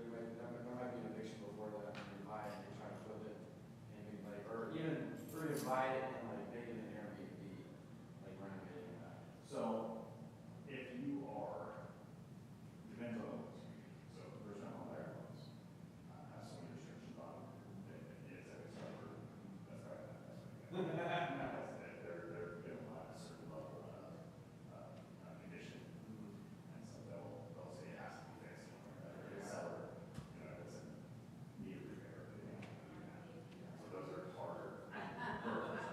there might be an eviction before that, and they buy it and they try to flip it, and maybe like, or even buy it and like make it an Airbnb, like renovating that. So if you are, depends on the so the first time home buyer ones has some restrictions on them. It's a suburb. That's right. They're going to have a certain level of condition, and so they'll say it has to be fixed. The seller, it doesn't need a repair. So those are harder. And then you have to live there.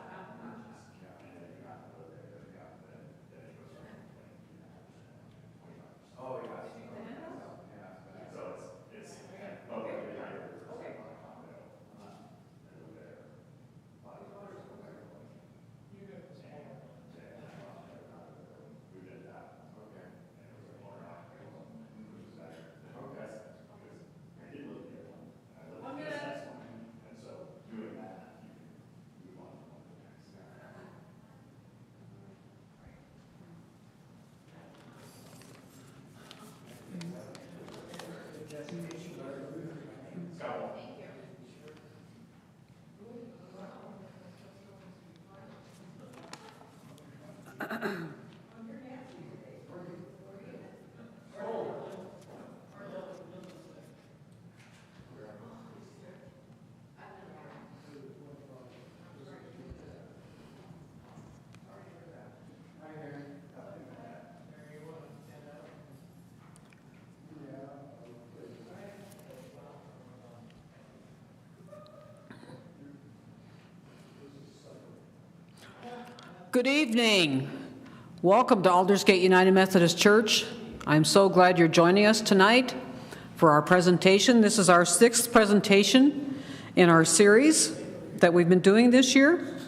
Then it goes from 25%. Oh yeah. So it's okay. Good evening. Welcome to Aldersgate United Methodist Church. I'm so glad you're joining us tonight for our presentation. This is our 6th presentation in our series that we've been doing this year.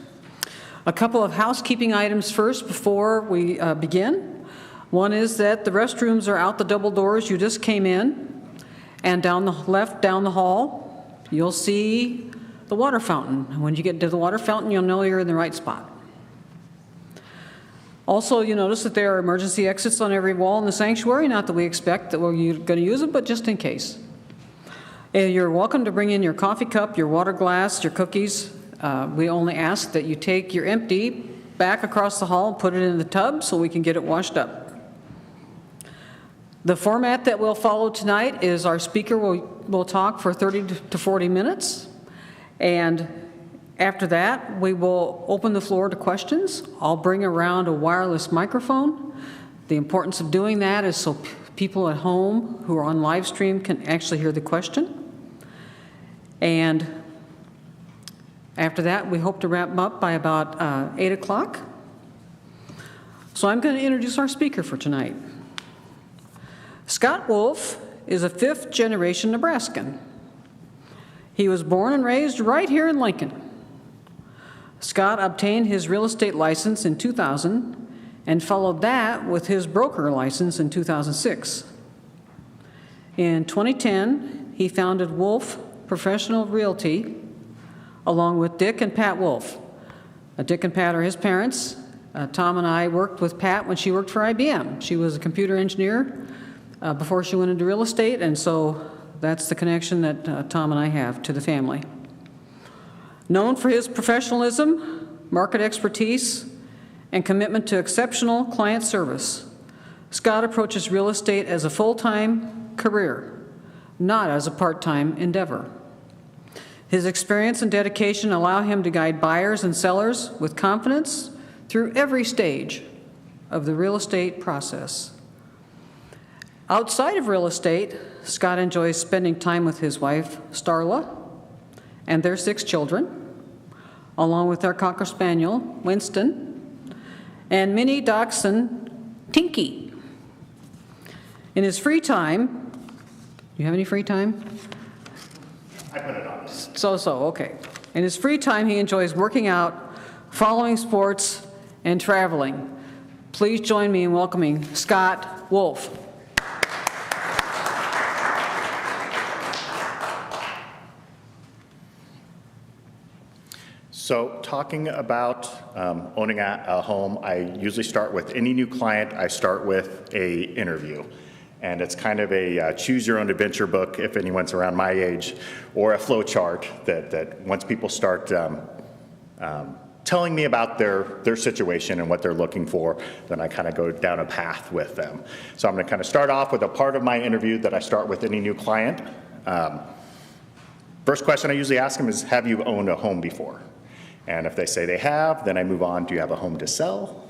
A couple of housekeeping items first before we begin. One is that the restrooms are out the double doors you just came in, and down the left, down the hall, you'll see the water fountain. When you get to the water fountain, you'll know you're in the right spot. Also, you notice that there are emergency exits on every wall in the sanctuary, not that we expect that we're going to use it, but just in case. And you're welcome to bring in your coffee cup, your water glass, your cookies. We only ask that you take your empty back across the hall and put it in the tub so we can get it washed up. The format that we'll follow tonight is our speaker will talk for 30 to 40 minutes, and after that, we will open the floor to questions. I'll bring around a wireless microphone. The importance of doing that is so people at home who are on live stream can actually hear the question. And after that, we hope to wrap up by about 8 o'clock. So I'm going to introduce our speaker for tonight. Scott Wolf is a 5th-generation Nebraskan. He was born and raised right here in Lincoln. Scott obtained his real estate license in 2000 and followed that with his broker license in 2006. In 2010, he founded Wolf Professional Realty along with Dick and Pat Wolf. Dick and Pat are his parents. Tom and I worked with Pat when she worked for IBM. She was a computer engineer before she went into real estate, and so that's the connection that Tom and I have to the family. Known for his professionalism, market expertise, and commitment to exceptional client service, Scott approaches real estate as a full-time career, not as a part-time endeavor. His experience and dedication allow him to guide buyers and sellers with confidence through every stage of the real estate process. Outside of real estate, Scott enjoys spending time with his wife, Starla, and their 6 children, along with their Cocker Spaniel, Winston, and mini dachshund, Tinky. In his free time, do you have any free time? I put it on. So, okay. In his free time, he enjoys working out, following sports, and traveling. Please join me in welcoming Scott Wolf. So talking about owning a home, I usually start with any new client, I start with an interview. And it's kind of a choose your own adventure book if anyone's around my age, or a flow chart that once people start telling me about their situation and what they're looking for, then I kind of go down a path with them. So I'm going to kind of start off with a part of my interview that I start with any new client. First question I usually ask them is, have you owned a home before? And if they say they have, then I move on, do you have a home to sell?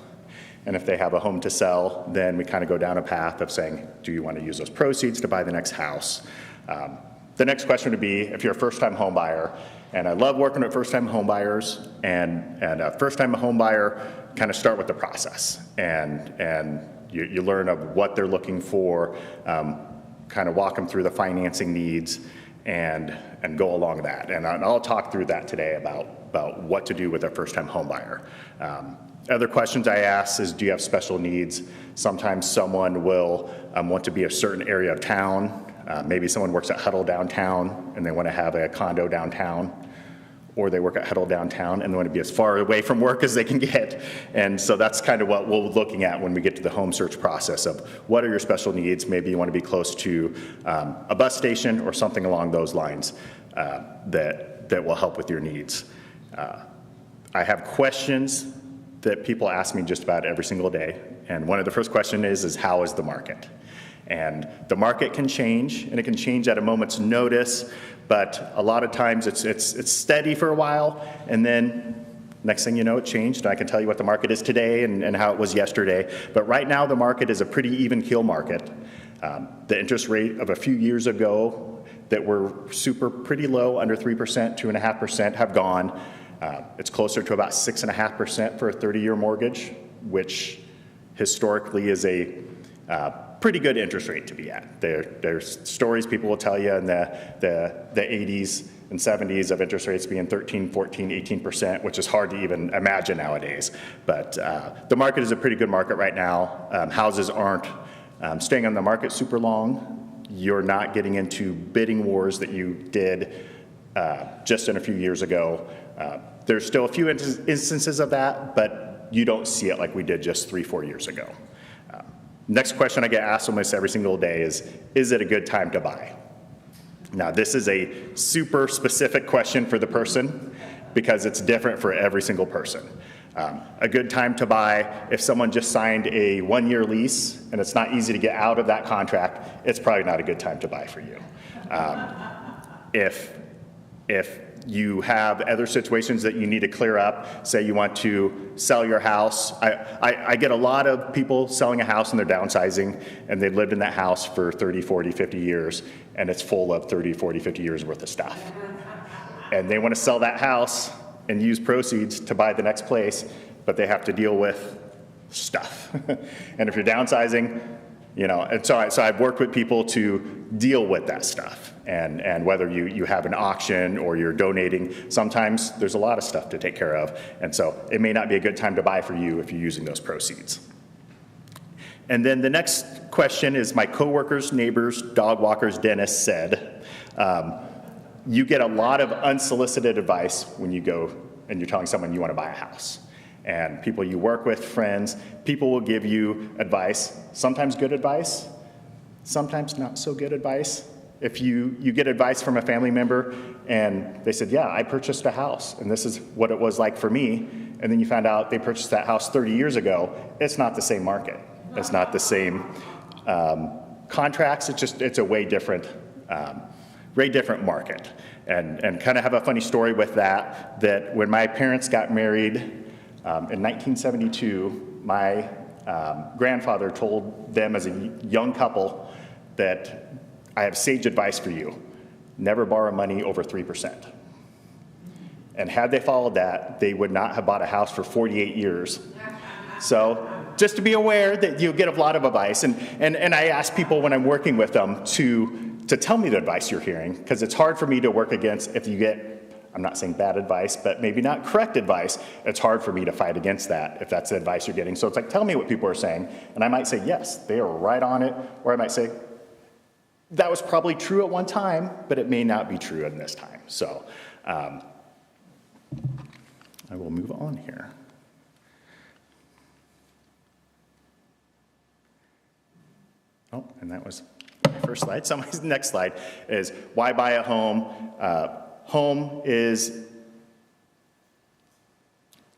And if they have a home to sell, then we kind of go down a path of saying, do you want to use those proceeds to buy the next house? The next question would be, if you're a first-time home buyer, and I love working with first-time home buyers, and a first-time home buyer, kind of start with the process. And you learn of what they're looking for, kind of walk them through the financing needs, and go along that. And I'll talk through that today about what to do with a first-time home buyer. Other questions I ask is, do you have special needs? Sometimes someone will want to be a certain area of town. Maybe someone works at Huddle downtown and they want to have a condo downtown, or they work at Huddle downtown and they want to be as far away from work as they can get. And so that's kind of what we're looking at when we get to the home search process of what are your special needs. Maybe you want to be close to a bus station or something along those lines that will help with your needs. I have questions that people ask me just about every single day. And one of the first questions is how is the market? And the market can change, and it can change at a moment's notice, but a lot of times it's steady for a while, and then next thing you know, it changed. And I can tell you what the market is today and how it was yesterday. But right now, the market is a pretty even keel market. The interest rate of a few years ago that were pretty low, under 3%, 2.5%, have gone. It's closer to about 6.5% for a 30-year mortgage, which historically is a pretty good interest rate to be at. There's stories people will tell you in the 80s and 70s of interest rates being 13, 14, 18%, which is hard to even imagine nowadays. But the market is a pretty good market right now. Houses aren't staying on the market super long. You're not getting into bidding wars that you did just in a few years ago. There's still a few instances of that, but you don't see it like we did just 3-4 years ago. Next question I get asked almost every single day is it a good time to buy? Now, this is a super specific question for the person because it's different for every single person. A good time to buy, if someone just signed a 1-year lease and it's not easy to get out of that contract, it's probably not a good time to buy for you. If you have other situations that you need to clear up, say you want to sell your house. I get a lot of people selling a house and they're downsizing, and they've lived in that house for 30, 40, 50 years, and it's full of 30, 40, 50 years worth of stuff. And they want to sell that house and use proceeds to buy the next place, but they have to deal with stuff. And if you're downsizing, and so I've worked with people to deal with that stuff. And whether you have an auction or you're donating, sometimes there's a lot of stuff to take care of. And so it may not be a good time to buy for you if you're using those proceeds. And then the next question is, my coworkers, neighbors, dog walkers, dentists said, you get a lot of unsolicited advice when you go and you're telling someone you want to buy a house. And people you work with, friends, people will give you advice, sometimes good advice, sometimes not so good advice. If you get advice from a family member and they said, yeah, I purchased a house and this is what it was like for me, and then you found out they purchased that house 30 years ago, it's not the same market. It's not the same contracts. It's a way different market. And kind of have a funny story with that when my parents got married in 1972, my grandfather told them as a young couple that I have sage advice for you. Never borrow money over 3%. And had they followed that, they would not have bought a house for 48 years. So just to be aware that you get a lot of advice. And I ask people when I'm working with them to tell me the advice you're hearing, because it's hard for me to work against if you get, I'm not saying bad advice, but maybe not correct advice. It's hard for me to fight against that if that's the advice you're getting. So it's like, tell me what people are saying. And I might say, yes, they are right on it. Or I might say, that was probably true at one time, but it may not be true in this time. So I will move on here. Oh, and that was my first slide. So my next slide is why buy a home? Home is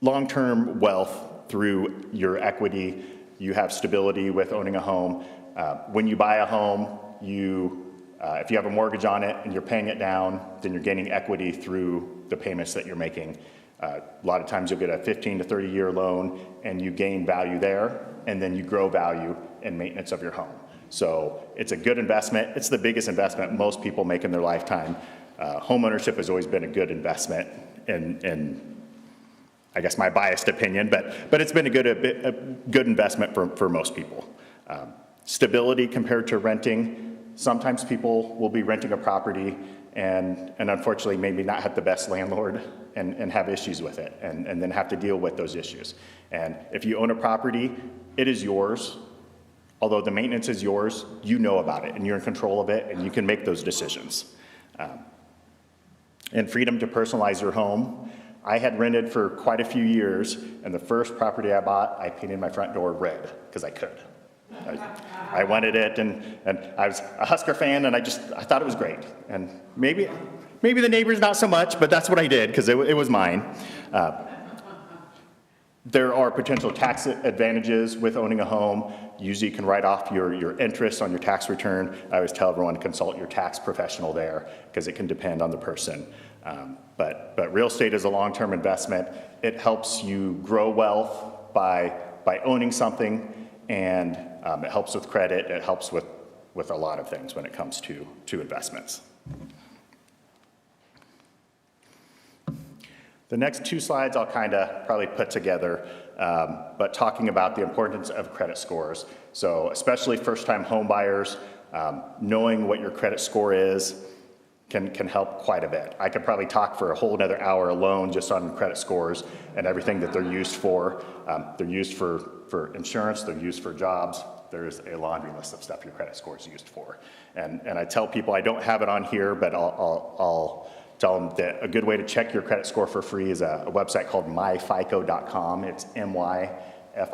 long-term wealth through your equity. You have stability with owning a home. When you buy a home, if you have a mortgage on it and you're paying it down, then you're gaining equity through the payments that you're making. A lot of times you'll get a 15 to 30-year loan and you gain value there, and then you grow value in maintenance of your home. So it's a good investment. It's the biggest investment most people make in their lifetime. Home ownership has always been a good investment, in I guess my biased opinion, but it's been a good investment for most people. Stability compared to renting. Sometimes people will be renting a property and unfortunately maybe not have the best landlord and have issues with it and then have to deal with those issues. And if you own a property, it is yours. Although the maintenance is yours, you know about it and you're in control of it and you can make those decisions. And freedom to personalize your home. I had rented for quite a few years, and the first property I bought, I painted my front door red because I could. I wanted it, and I was a Husker fan, and I thought it was great. And maybe the neighbors not so much, but that's what I did because it was mine. There are potential tax advantages with owning a home. Usually you can write off your interest on your tax return. I always tell everyone to consult your tax professional there because it can depend on the person. But real estate is a long-term investment. It helps you grow wealth by owning something, and it helps with credit. It helps with a lot of things when it comes to investments. The next two slides I'll kind of probably put together, but talking about the importance of credit scores. So especially first-time home buyers, knowing what your credit score is can help quite a bit. I could probably talk for a whole another hour alone just on credit scores and everything that they're used for. They're used for insurance, they're used for jobs. There's a laundry list of stuff your credit score is used for. And I tell people I don't have it on here, but I'll tell them that a good way to check your credit score for free is a website called myfico.com. It's myfico.com.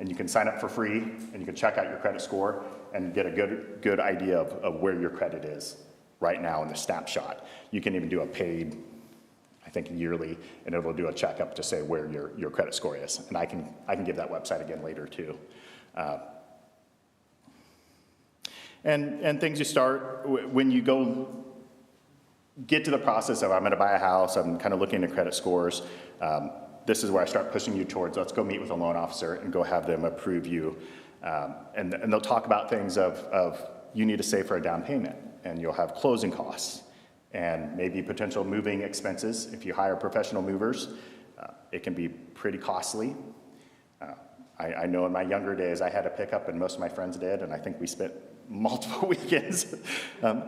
And you can sign up for free, and you can check out your credit score and get a good idea of where your credit is right now in the snapshot. You can even do a paid, I think yearly, and it'll do a checkup to say where your credit score is. And I can give that website again later too. And things you start, when you get to the process of I'm gonna buy a house, I'm kind of looking at credit scores, this is where I start pushing you towards, let's go meet with a loan officer and go have them approve you. And they'll talk about things of you need to save for a down payment, and you'll have closing costs and maybe potential moving expenses. If you hire professional movers, it can be pretty costly. I know in my younger days I had a pickup, and most of my friends did, and I think we spent multiple weekends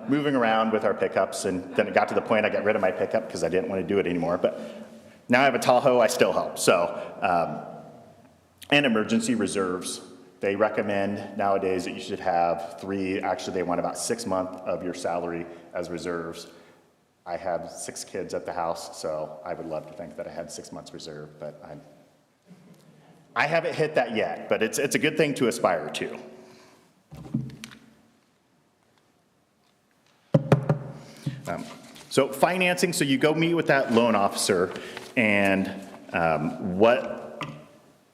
moving around with our pickups, and then it got to the point I got rid of my pickup because I didn't want to do it anymore. But now I have a Tahoe, I still help. So, and emergency reserves. They recommend nowadays that you should have 3, actually they want about 6 months of your salary as reserves. I have 6 kids at the house, so I would love to think that I had 6 months reserve, but I haven't hit that yet, but it's a good thing to aspire to. So financing, so you go meet with that loan officer, and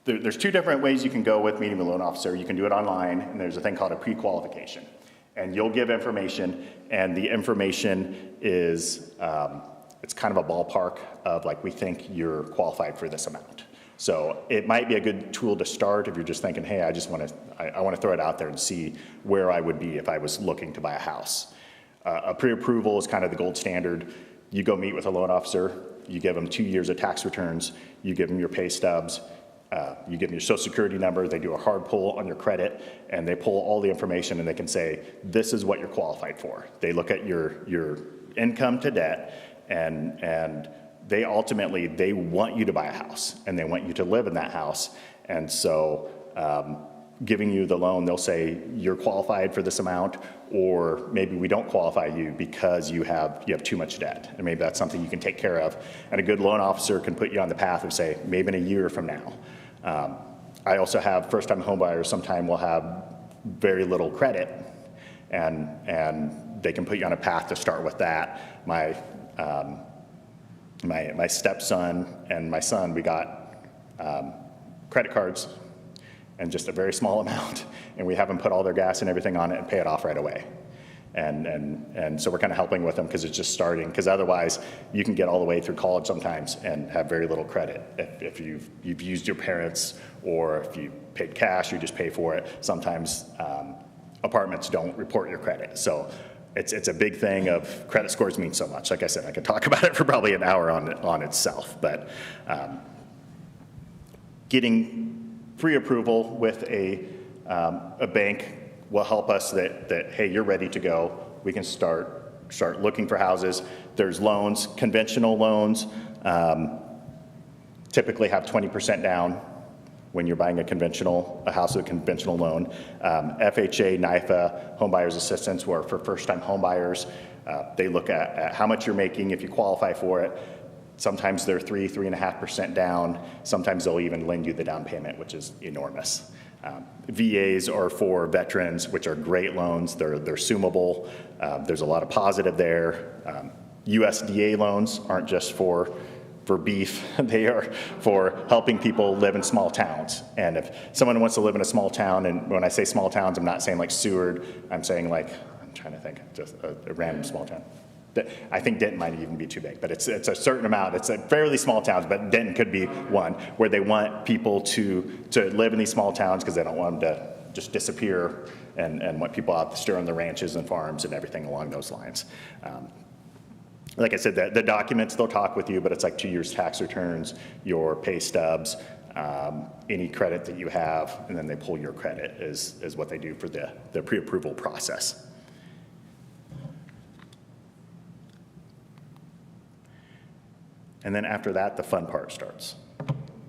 there's 2 different ways you can go with meeting with a loan officer. You can do it online, and there's a thing called a pre-qualification. And you'll give information, and the information is, it's kind of a ballpark of like, we think you're qualified for this amount. So it might be a good tool to start if you're just thinking, hey, I want to throw it out there and see where I would be if I was looking to buy a house. A pre-approval is kind of the gold standard. You go meet with a loan officer, you give them 2 years of tax returns, you give them your pay stubs, you give them your social security number, they do a hard pull on your credit, and they pull all the information and they can say, this is what you're qualified for. They look at your income to debt, and they ultimately, they want you to buy a house, and they want you to live in that house. And so giving you the loan, they'll say you're qualified for this amount, or maybe we don't qualify you because you have too much debt, and maybe that's something you can take care of. And a good loan officer can put you on the path of say, maybe in a year from now, I also have first-time homebuyers sometimes will have very little credit, and they can put you on a path to start with that. My stepson and my son, we got credit cards and just a very small amount, and we have them put all their gas and everything on it and pay it off right away. And so we're kind of helping with them because it's just starting, because otherwise you can get all the way through college sometimes and have very little credit. If you've used your parents, or if you paid cash, you just pay for it. Sometimes apartments don't report your credit. So it's a big thing of credit scores mean so much. Like I said, I could talk about it for probably an hour on itself, but getting pre-approval with a bank will help us that hey, you're ready to go. We can start looking for houses. There's loans, conventional loans, typically have 20% down when you're buying a house with a conventional loan. FHA, NIFA, home buyers assistance, where for first-time home buyers, they look at how much you're making if you qualify for it. Sometimes they're 3.5% down. Sometimes they'll even lend you the down payment, which is enormous. VAs are for veterans, which are great loans. They're summable. There's a lot of positive there. USDA loans aren't just for beef. They are for helping people live in small towns. And if someone wants to live in a small town, and when I say small towns, I'm not saying like Seward. I'm saying like, I'm trying to think, just a random small town. I think Denton might even be too big, but it's a certain amount. It's a fairly small towns, but Denton could be one where they want people to live in these small towns because they don't want them to just disappear, and want people out there on the ranches and farms and everything along those lines. Like I said, the documents, they'll talk with you, but it's like 2 years tax returns, your pay stubs, any credit that you have, and then they pull your credit is what they do for the pre-approval process. And then after that, the fun part starts.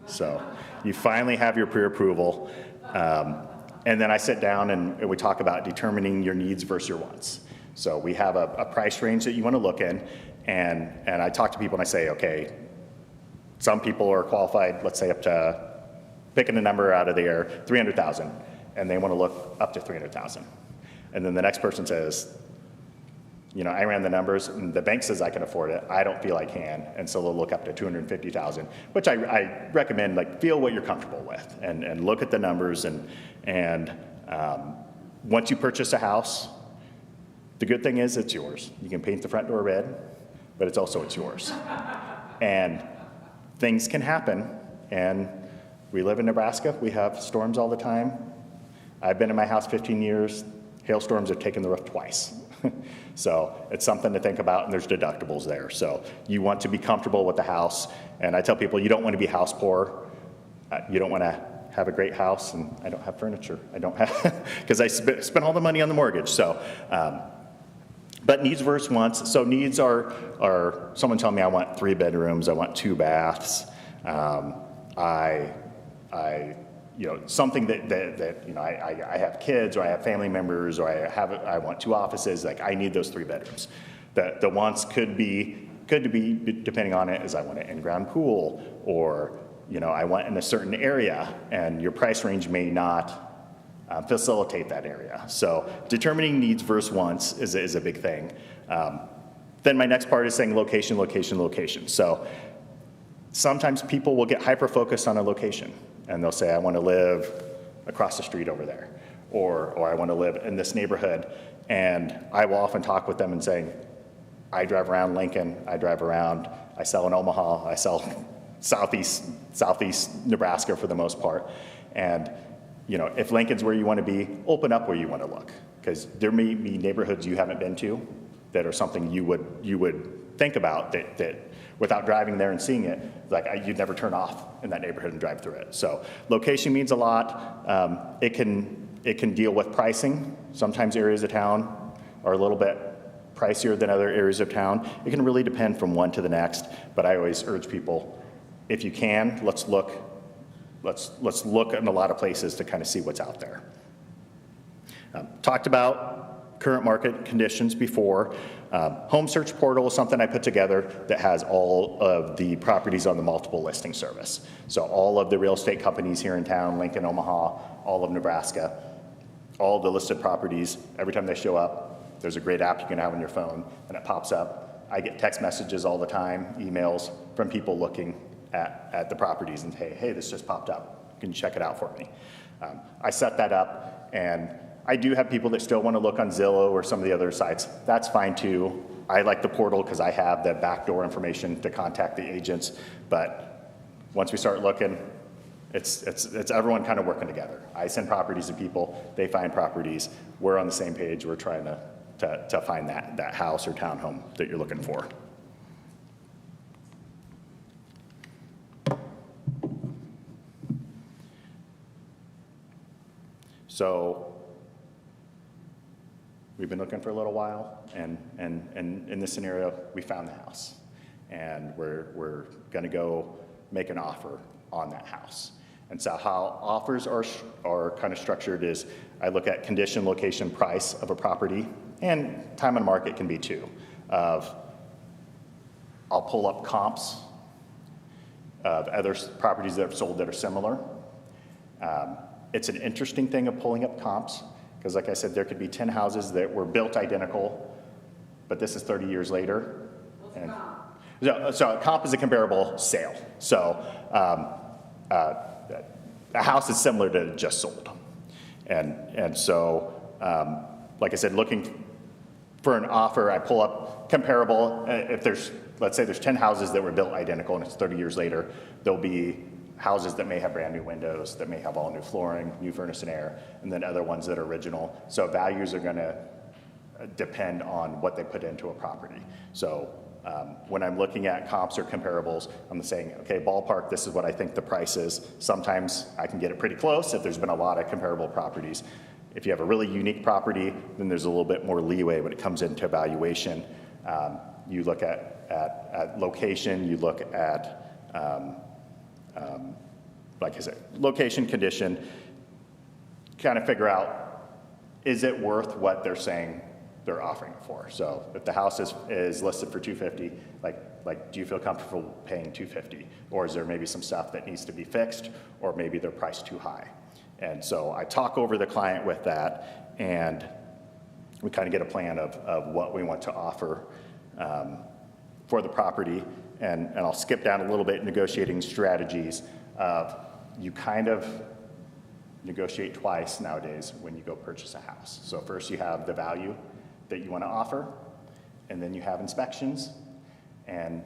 So you finally have your pre-approval, and then I sit down and we talk about determining your needs versus your wants. So we have a price range that you want to look in, and I talk to people and I say, okay, some people are qualified, let's say up to, picking a number out of the air, 300,000, and they want to look up to 300,000. And then the next person says, you know, I ran the numbers, and the bank says I can afford it. I don't feel I can, and so they'll look up to 250,000, which I recommend, like, feel what you're comfortable with, and look at the numbers, and once you purchase a house, the good thing is it's yours. You can paint the front door red, but it's yours. And things can happen, and we live in Nebraska. We have storms all the time. I've been in my house 15 years. Hailstorms have taken the roof twice. So it's something to think about, and there's deductibles there. So you want to be comfortable with the house, and I tell people you don't want to be house poor. You don't want to have a great house, and I don't have furniture. I don't have, because I spent all the money on the mortgage. So, but needs versus wants. So needs are someone telling me I want 3 bedrooms, I want 2 baths. You know, something that you know, I have kids, or I have family members, or I want 2 offices. Like, I need those 3 bedrooms. The wants could be depending on it, is I want an in-ground pool, or you know, I want in a certain area, and your price range may not facilitate that area. So determining needs versus wants is a big thing. Then my next part is saying location, location, location. So sometimes people will get hyper-focused on a location, and they'll say, I want to live across the street over there, or I want to live in this neighborhood. And I will often talk with them and say, I drive around Lincoln, I sell in Omaha, I sell southeast Nebraska for the most part. And you know, if Lincoln's where you want to be, open up where you want to look, because there may be neighborhoods you haven't been to that are something you would think about that without driving there and seeing it, like you'd never turn off in that neighborhood and drive through it. So location means a lot. It can deal with pricing. Sometimes areas of town are a little bit pricier than other areas of town. It can really depend from one to the next, but I always urge people, if you can, let's look in a lot of places to kind of see what's out there. Talked about current market conditions before. Home search portal is something I put together that has all of the properties on the multiple listing service. So all of the real estate companies here in town, Lincoln, Omaha, all of Nebraska, all of the listed properties, every time they show up, there's a great app you can have on your phone, and it pops up. I get text messages all the time, emails from people looking at the properties and say, hey, this just popped up. Can you check it out for me? I set that up, and I do have people that still want to look on Zillow or some of the other sites. That's fine too. I like the portal because I have the backdoor information to contact the agents, but once we start looking, it's everyone kind of working together. I send properties to people, they find properties, we're on the same page, we're trying to find that house or townhome that you're looking for. So we've been looking for a little while, and in this scenario, we found the house. And we're gonna go make an offer on that house. And so how offers are kind of structured is I look at condition, location, price of a property, and time on market can be too. I'll pull up comps of other properties that have sold that are similar. It's an interesting thing of pulling up comps, because like I said, there could be 10 houses that were built identical, but this is 30 years later. What's a comp? So a comp is a comparable sale. So a house is similar to just sold. And so, like I said, looking for an offer, I pull up comparable. If let's say there's 10 houses that were built identical and it's 30 years later, there'll be houses that may have brand new windows, that may have all new flooring, new furnace and air, and then other ones that are original. So values are gonna depend on what they put into a property. So when I'm looking at comps or comparables, I'm saying, okay, ballpark, this is what I think the price is. Sometimes I can get it pretty close if there's been a lot of comparable properties. If you have a really unique property, then there's a little bit more leeway when it comes into valuation. You look at location, you look at, like I said, location, condition, kind of figure out, is it worth what they're saying they're offering it for? So if the house is listed for $250, like do you feel comfortable paying $250? Or is there maybe some stuff that needs to be fixed, or maybe they're priced too high? And so I talk over the client with that, and we kind of get a plan of what we want to offer for the property. And I'll skip down a little bit, negotiating strategies of, you kind of negotiate twice nowadays when you go purchase a house. So first you have the value that you want to offer, and then you have inspections. And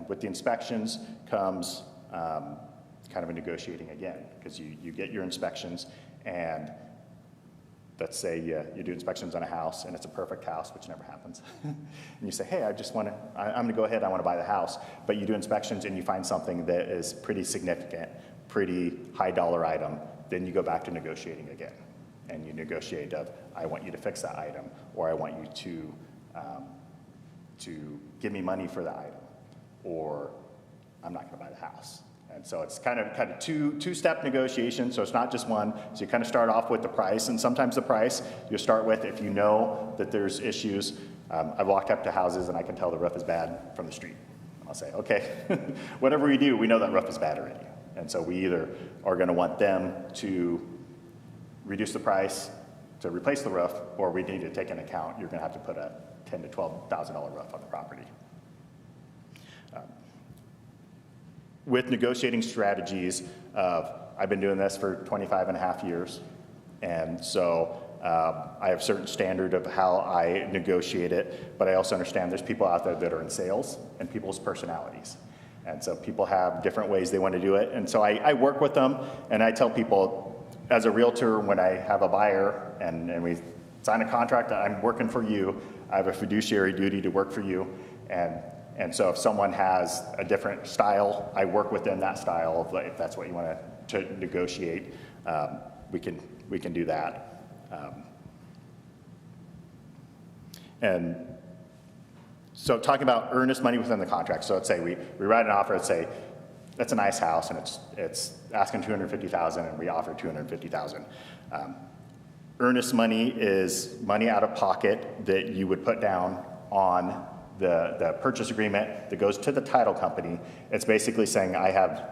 with the inspections comes kind of a negotiating again, because you get your inspections, and let's say you do inspections on a house and it's a perfect house, which never happens. And you say, hey, I'm gonna go ahead, I wanna buy the house. But you do inspections and you find something that is pretty significant, pretty high dollar item, then you go back to negotiating again. And you negotiate of, I want you to fix that item, or I want you to give me money for the item, or I'm not gonna buy the house. And so it's kind of two-step negotiation, so it's not just one. So you kind of start off with the price, and sometimes the price you start with, if you know that there's issues. I've walked up to houses and I can tell the roof is bad from the street. I'll say, okay, whatever we do, we know that roof is bad already. And so we either are gonna want them to reduce the price to replace the roof, or we need to take into account you're gonna have to put a $10,000 to $12,000 roof on the property. With negotiating strategies, I've been doing this for 25 and a half years. And so I have a certain standard of how I negotiate it, but I also understand there's people out there that are in sales and people's personalities. And so people have different ways they want to do it. And so I work with them, and I tell people, as a realtor, when I have a buyer and we sign a contract, I'm working for you, I have a fiduciary duty to work for you. And so if someone has a different style, I work within that style. If that's what you want to negotiate, we can do that. And so talking about earnest money within the contract. So let's say we write an offer, let's say that's a nice house and it's asking $250,000 and we offer $250,000. Earnest money is money out of pocket that you would put down on the purchase agreement that goes to the title company. It's basically saying, I have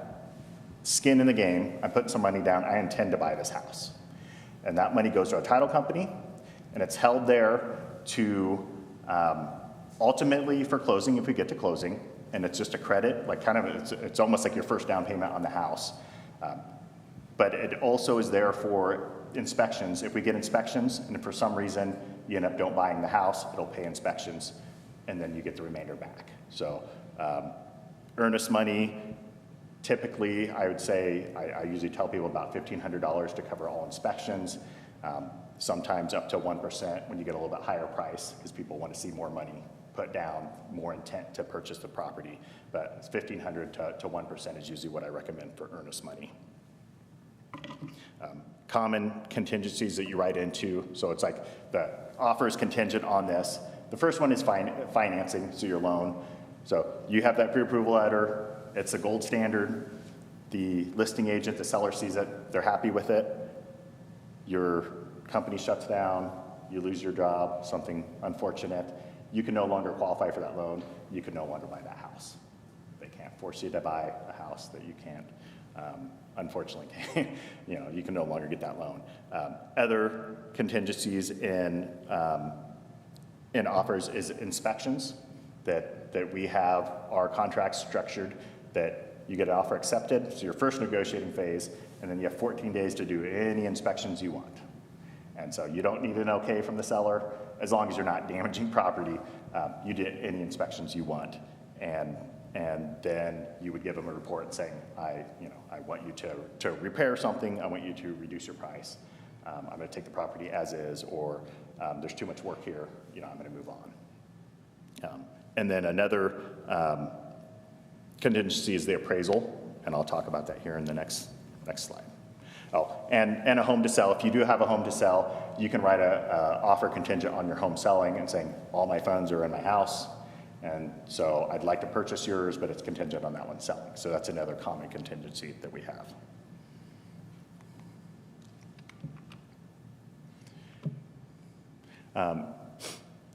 skin in the game, I'm putting some money down, I intend to buy this house. And that money goes to a title company, and it's held there to ultimately for closing, if we get to closing, and it's just a credit, like kind of, it's almost like your first down payment on the house. But it also is there for inspections. If we get inspections, and if for some reason you end up don't buying the house, it'll pay inspections, and then you get the remainder back. So earnest money, typically, I would say, I usually tell people about $1,500 to cover all inspections, sometimes up to 1% when you get a little bit higher price, because people want to see more money put down, more intent to purchase the property. But it's $1,500 to 1% is usually what I recommend for earnest money. Common contingencies that you write into, so it's like the offer is contingent on this. The first one is financing, so your loan. So you have that pre-approval letter, it's the gold standard. The listing agent, the seller sees it, they're happy with it. Your company shuts down, you lose your job, something unfortunate. You can no longer qualify for that loan. You can no longer buy that house. They can't force you to buy a house that you can't, unfortunately, you can no longer get that loan. Other contingencies in offers is inspections, that we have our contracts structured that you get an offer accepted, so your first negotiating phase, and then you have 14 days to do any inspections you want. And so you don't need an okay from the seller, as long as you're not damaging property, you did any inspections you want. And then you would give them a report saying, I want you to repair something, I want you to reduce your price. I'm gonna take the property as is, or there's too much work here, I'm gonna move on. And then another contingency is the appraisal, and I'll talk about that here in the next slide. Oh, and a home to sell. If you do have a home to sell, you can write a offer contingent on your home selling and saying, all my funds are in my house, and so I'd like to purchase yours, but it's contingent on that one selling. So that's another common contingency that we have.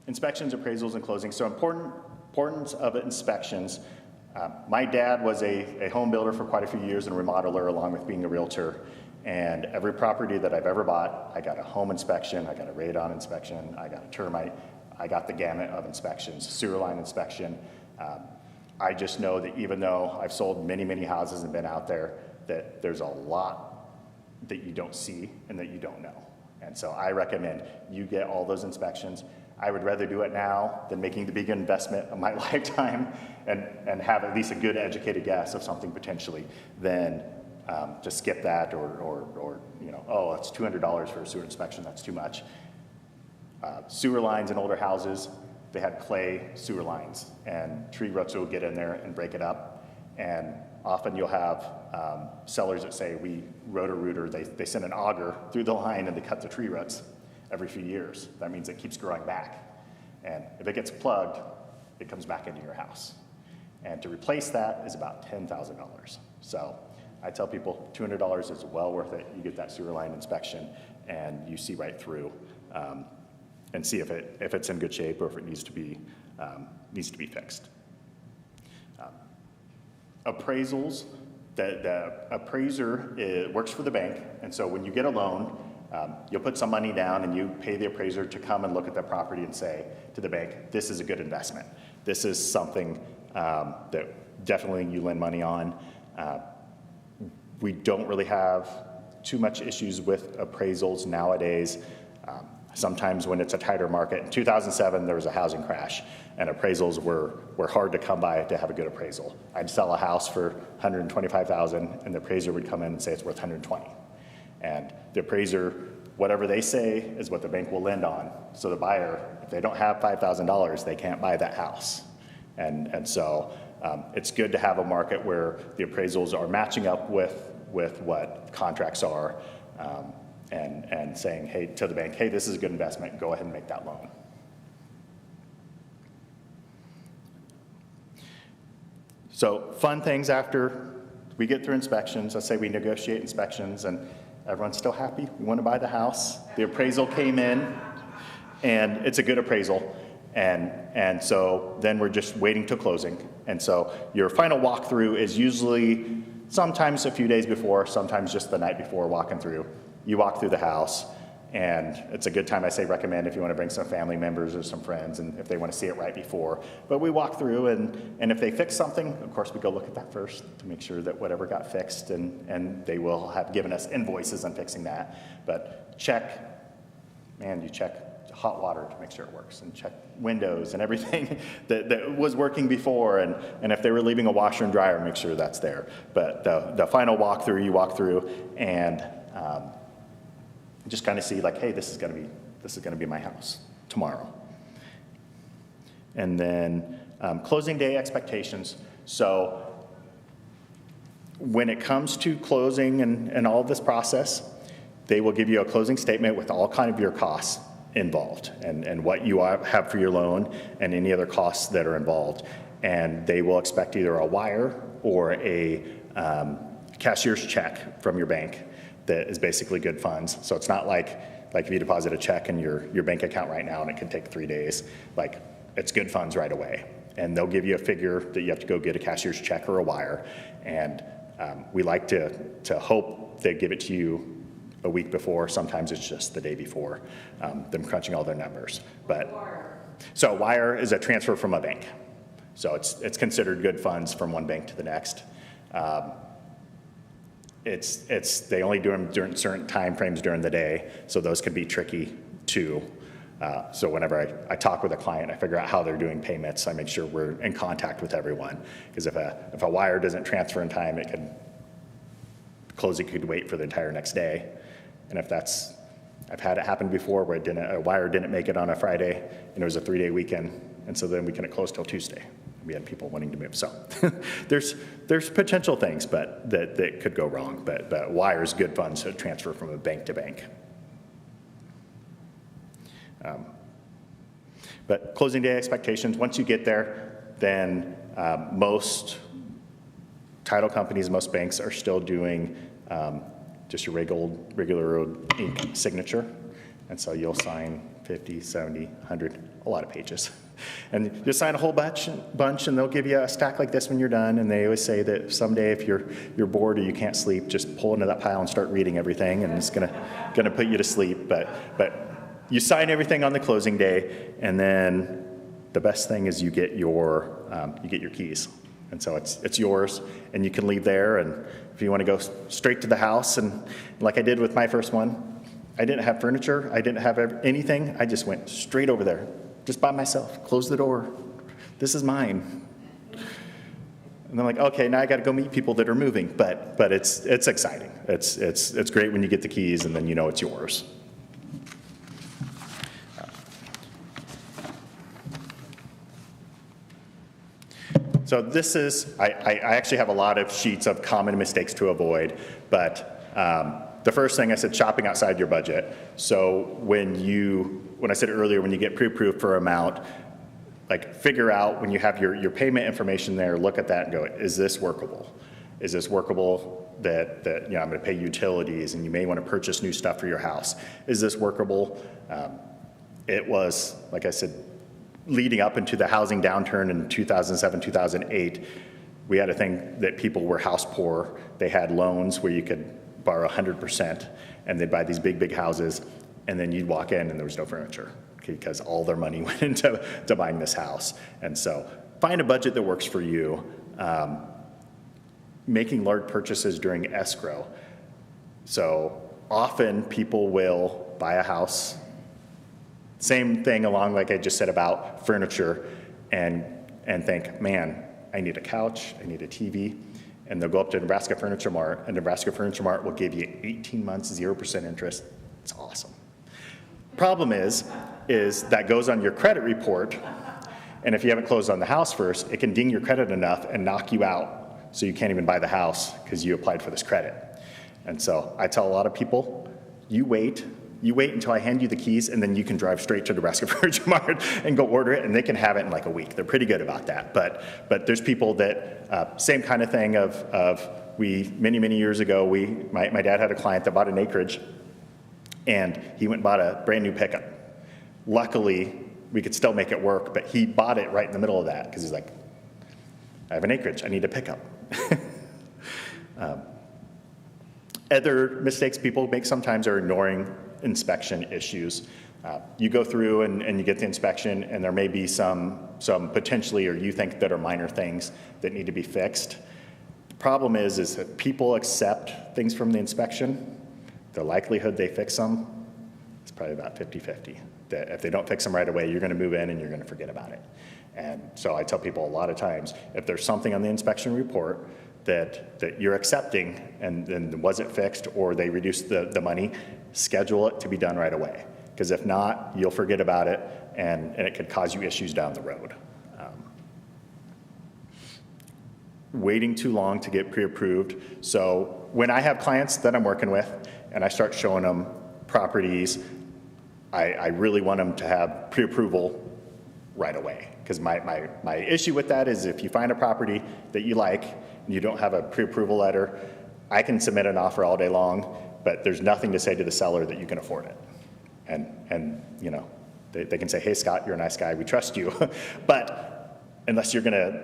Inspections, appraisals, and closing. So importance of inspections. My dad was a home builder for quite a few years and a remodeler along with being a realtor. And every property that I've ever bought, I got a home inspection, I got a radon inspection, I got a termite, I got the gamut of inspections, sewer line inspection. I just know that even though I've sold many, many houses and been out there, that there's a lot that you don't see and that you don't know. And so I recommend you get all those inspections. I would rather do it now than making the big investment of my lifetime and have at least a good educated guess of something potentially than to skip that or oh, it's $200 for a sewer inspection, that's too much. Sewer lines in older houses, they had clay sewer lines, and tree roots will get in there and break it up. And often you'll have sellers that say, we rotor-rooter, they send an auger through the line and they cut the tree roots every few years. That means it keeps growing back. And if it gets plugged, it comes back into your house. And to replace that is about $10,000. So I tell people $200 is well worth it. You get that sewer line inspection and you see right through and see if it's in good shape or if it needs to be fixed. Appraisals, the appraiser works for the bank, and so when you get a loan, you'll put some money down and you pay the appraiser to come and look at the property and say to the bank, this is a good investment. This is something that definitely you lend money on. We don't really have too much issues with appraisals nowadays. Sometimes when it's a tighter market. In 2007, there was a housing crash, and appraisals were hard to come by to have a good appraisal. I'd sell a house for $125,000, and the appraiser would come in and say it's worth $120,000. And the appraiser, whatever they say is what the bank will lend on. So the buyer, if they don't have $5,000, they can't buy that house. And so it's good to have a market where the appraisals are matching up with what contracts are, and saying, hey, to the bank, hey, this is a good investment, go ahead and make that loan. So fun things after we get through inspections, let's say we negotiate inspections, and everyone's still happy. We want to buy the house. The appraisal came in, and it's a good appraisal. And so then we're just waiting till closing. And so your final walkthrough is usually sometimes a few days before, sometimes just the night before walking through. You walk through the house, and it's a good time, I say recommend if you want to bring some family members or some friends, and if they want to see it right before. But we walk through, and if they fix something, of course we go look at that first to make sure that whatever got fixed, and they will have given us invoices on fixing that. But you check hot water to make sure it works, and check windows and everything that was working before, and if they were leaving a washer and dryer, make sure that's there. But the final walkthrough, you walk through and just kind of see like, hey, this is gonna be my house tomorrow. And then closing day expectations. So when it comes to closing and all of this process, they will give you a closing statement with all kind of your costs involved and what you have for your loan and any other costs that are involved. And they will expect either a wire or a cashier's check from your bank that is basically good funds. So it's not like if you deposit a check in your bank account right now and it can take 3 days, like it's good funds right away. And they'll give you a figure that you have to go get a cashier's check or a wire. And we like to hope they give it to you a week before. Sometimes it's just the day before, them crunching all their numbers. So a wire is a transfer from a bank. So it's considered good funds from one bank to the next. They only do them during certain time frames during the day, so those can be tricky too. So whenever I talk with a client, I figure out how they're doing payments. I make sure we're in contact with everyone, because if a wire doesn't transfer in time, closing could wait for the entire next day. And I've had it happen before where a wire didn't make it on a Friday, and it was a 3-day weekend, and so then we couldn't close till Tuesday. We had people wanting to move. So there's potential things, but that could go wrong. But wires, good funds to transfer from a bank to bank. But closing day expectations, once you get there, then most title companies, most banks are still doing just your regular ink signature. And so you'll sign 50, 70, 100, a lot of pages. And you'll sign a whole bunch, and they'll give you a stack like this when you're done. And they always say that someday if you're bored or you can't sleep, just pull into that pile and start reading everything, and it's gonna put you to sleep. But you sign everything on the closing day, and then the best thing is you get your keys. And so it's yours, and you can leave there. And if you want to go straight to the house, and like I did with my first one, I didn't have furniture, I didn't have anything. I just went straight over there, just by myself, closed the door. This is mine. And I'm like, okay, now I got to go meet people that are moving. But it's exciting. It's great when you get the keys and then you know it's yours. So this is, I actually have a lot of sheets of common mistakes to avoid, but the first thing I said, shopping outside your budget. So when I said earlier, when you get pre-approved for amount, like figure out when you have your payment information there, look at that and go, is this workable? Is this workable that I'm going to pay utilities and you may want to purchase new stuff for your house? Is this workable? It was, like I said, leading up into the housing downturn in 2007, 2008, we had a thing that people were house poor. They had loans where you could borrow 100%, and they'd buy these big houses, and then you'd walk in and there was no furniture because all their money went into buying this house. And so find a budget that works for you. Making large purchases during escrow. So often people will buy a house, same thing along like I just said about furniture, and think, man, I need a couch, I need a TV, and they'll go up to Nebraska Furniture Mart, and Nebraska Furniture Mart will give you 18 months, 0% interest. It's awesome. Problem is that goes on your credit report, and if you haven't closed on the house first, it can ding your credit enough and knock you out so you can't even buy the house because you applied for this credit. And so I tell a lot of people, you wait until I hand you the keys, and then you can drive straight to Nebraska Furniture Mart and go order it, and they can have it in like a week. They're pretty good about that. But there's people that, same kind of thing of many years ago, my dad had a client that bought an acreage, and he went and bought a brand new pickup. Luckily, we could still make it work, but he bought it right in the middle of that because he's like, I have an acreage, I need a pickup. Other mistakes people make sometimes are ignoring inspection issues. You go through and you get the inspection, and there may be some potentially, or you think that are minor things that need to be fixed. The problem is that people accept things from the inspection. The likelihood they fix them is probably about 50-50. That if they don't fix them right away, you're going to move in and you're going to forget about it. And so I tell people a lot of times, if there's something on the inspection report that you're accepting and then wasn't fixed, or they reduced the money, schedule it to be done right away. Because if not, you'll forget about it, and it could cause you issues down the road. Waiting too long to get pre-approved. So when I have clients that I'm working with and I start showing them properties, I really want them to have pre-approval right away. Because my issue with that is if you find a property that you like and you don't have a pre-approval letter, I can submit an offer all day long, but there's nothing to say to the seller that you can afford it. And you know, they can say, hey, Scott, you're a nice guy, we trust you. But unless you're gonna,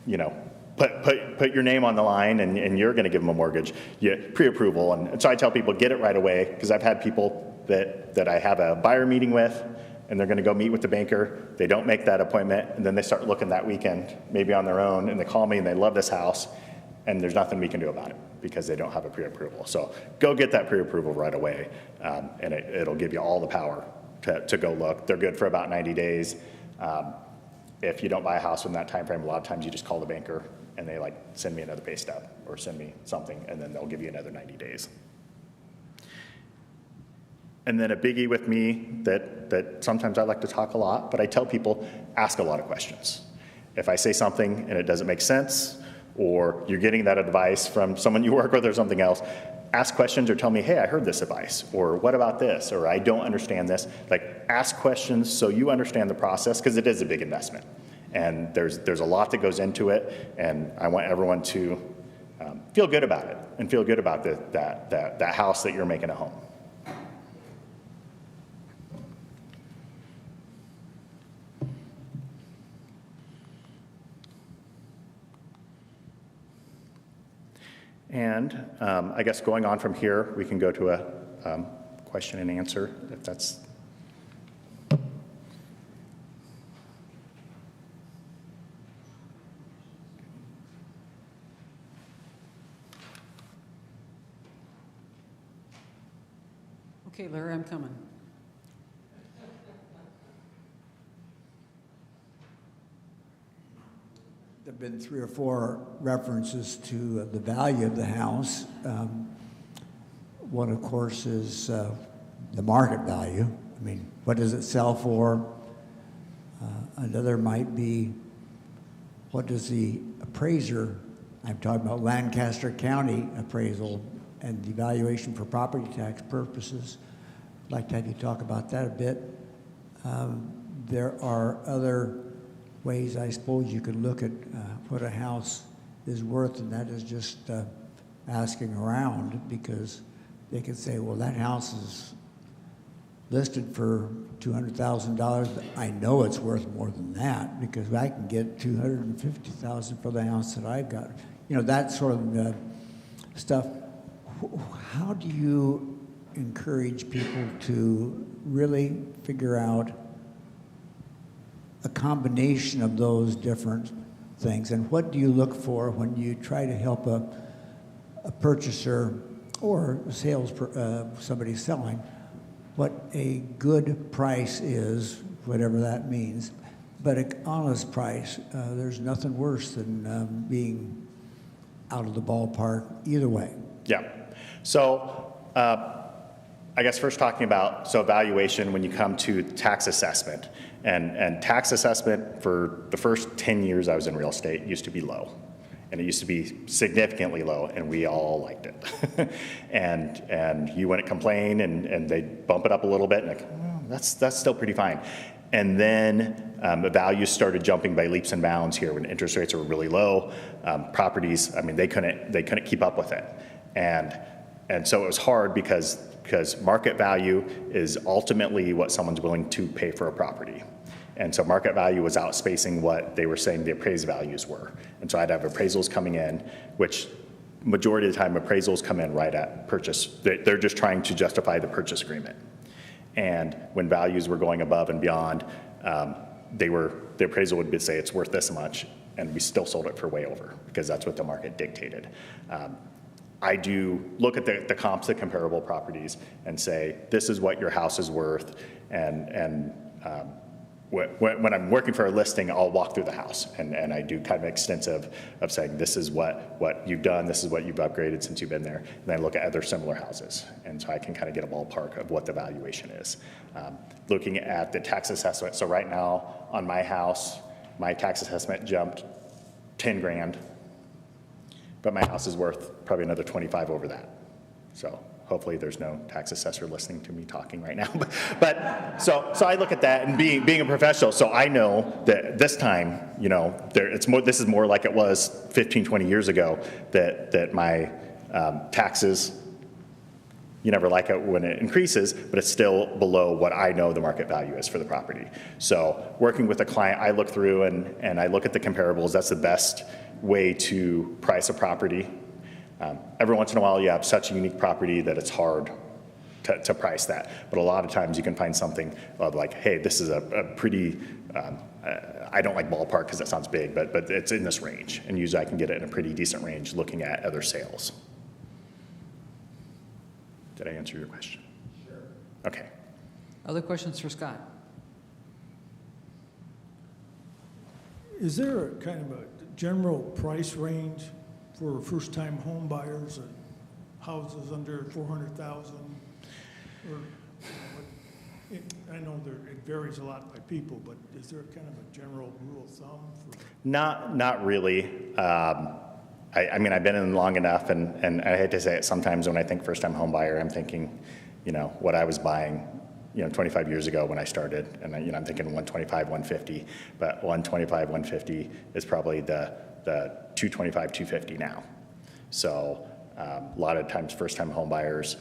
you know, put your name on the line and you're gonna give them a mortgage, pre-approval. And so I tell people, get it right away, because I've had people that I have a buyer meeting with, and they're gonna go meet with the banker, they don't make that appointment, and then they start looking that weekend, maybe on their own, and they call me and they love this house, and there's nothing we can do about it because they don't have a pre-approval. So go get that pre-approval right away, and it'll give you all the power to go look. They're good for about 90 days. If you don't buy a house in that time frame, a lot of times you just call the banker and they like send me another pay stub or send me something, and then they'll give you another 90 days. And then a biggie with me that sometimes I like to talk a lot, but I tell people, ask a lot of questions. If I say something and it doesn't make sense, or you're getting that advice from someone you work with or something else, ask questions or tell me, hey, I heard this advice, or what about this, or I don't understand this. Like, ask questions so you understand the process, because it is a big investment. And there's a lot that goes into it, and I want everyone to feel good about it and feel good about that house that you're making a home. And I guess going on from here, we can go to a question and answer, if that's. Okay, Larry, I'm coming. There have been 3 or 4 references to the value of the house. One, of course, is the market value. I mean, what does it sell for? Another might be, what does the appraiser, I'm talking about Lancaster County appraisal and the valuation for property tax purposes. I'd like to have you talk about that a bit. There are other ways, I suppose, you could look at what a house is worth, and that is just asking around, because they could say, well, that house is listed for $200,000, but I know it's worth more than that because I can get $250,000 for the house that I've got. You know, that sort of stuff. How do you encourage people to really figure out a combination of those different things, and what do you look for when you try to help a purchaser or somebody selling, what a good price is, whatever that means, but an honest price? There's nothing worse than being out of the ballpark either way. Yeah. So I guess first talking about, so valuation when you come to tax assessment. And tax assessment for the first 10 years I was in real estate used to be low. And it used to be significantly low, and we all liked it. and you wouldn't complain, and they'd bump it up a little bit, and like, oh, that's still pretty fine. And then the values started jumping by leaps and bounds here when interest rates were really low. Properties, I mean, they couldn't keep up with it. And so it was hard because market value is ultimately what someone's willing to pay for a property. And so market value was outspacing what they were saying the appraised values were. And so I'd have appraisals coming in, which majority of the time appraisals come in right at purchase. They're just trying to justify the purchase agreement. And when values were going above and beyond, the appraisal would say it's worth this much, and we still sold it for way over because that's what the market dictated. I do look at the comps, the comparable properties, and say, this is what your house is worth. And when I'm working for a listing, I'll walk through the house. And I do kind of extensive of saying, this is what you've done, this is what you've upgraded since you've been there. And then I look at other similar houses. And so I can kind of get a ballpark of what the valuation is. Looking at the tax assessment. So right now on my house, my tax assessment jumped 10 grand. But my house is worth probably another 25 over that. So hopefully there's no tax assessor listening to me talking right now. But so I look at that, and being a professional, so I know that this time, this is more like it was 15, 20 years ago, that my taxes, you never like it when it increases, but it's still below what I know the market value is for the property. So working with a client, I look through and I look at the comparables. That's the best way to price a property. Every once in a while you have such a unique property that it's hard to price that. But a lot of times you can find something of like, hey, this is a pretty, I don't like ballpark because that sounds big, but it's in this range. And usually I can get it in a pretty decent range looking at other sales. Did I answer your question? Sure. Okay. Other questions for Scott? Is there a kind of a general price range for first-time home buyers and houses under 400,000? Or I know it varies a lot by people, but is there kind of a general rule of thumb for? Not really. I mean, I've been in long enough, and I hate to say it, sometimes when I think first-time home buyer, I'm thinking, what I was buying, 25 years ago when I started, and I'm thinking 125, 150, but 125, 150 is probably the 225, 250 now. So a lot of times first-time home buyers,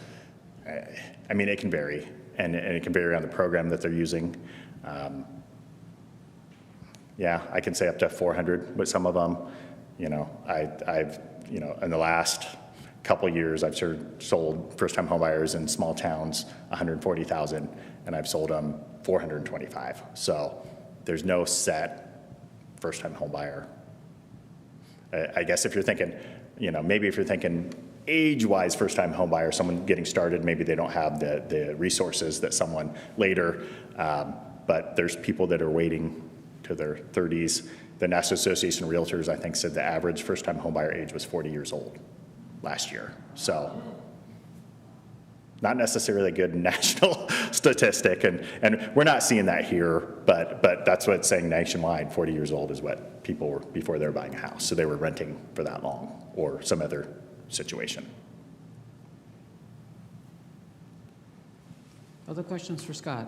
I mean, it can vary, and it can vary on the program that they're using. Yeah, I can say up to 400 with some of them. I've in the last couple years, I've sold first-time home buyers in small towns 140,000, and I've sold them 425. So there's no set first-time home buyer. I guess if you're thinking, maybe if you're thinking age-wise first-time home buyer, someone getting started, maybe they don't have the resources that someone later, but there's people that are waiting to their 30s. The National Association of Realtors, I think, said the average first-time home buyer age was 40 years old last year. So not necessarily a good national statistic, and we're not seeing that here, but that's what it's saying nationwide. 40 years old is what people were before they were buying a house, so they were renting for that long or some other situation. Other questions for Scott?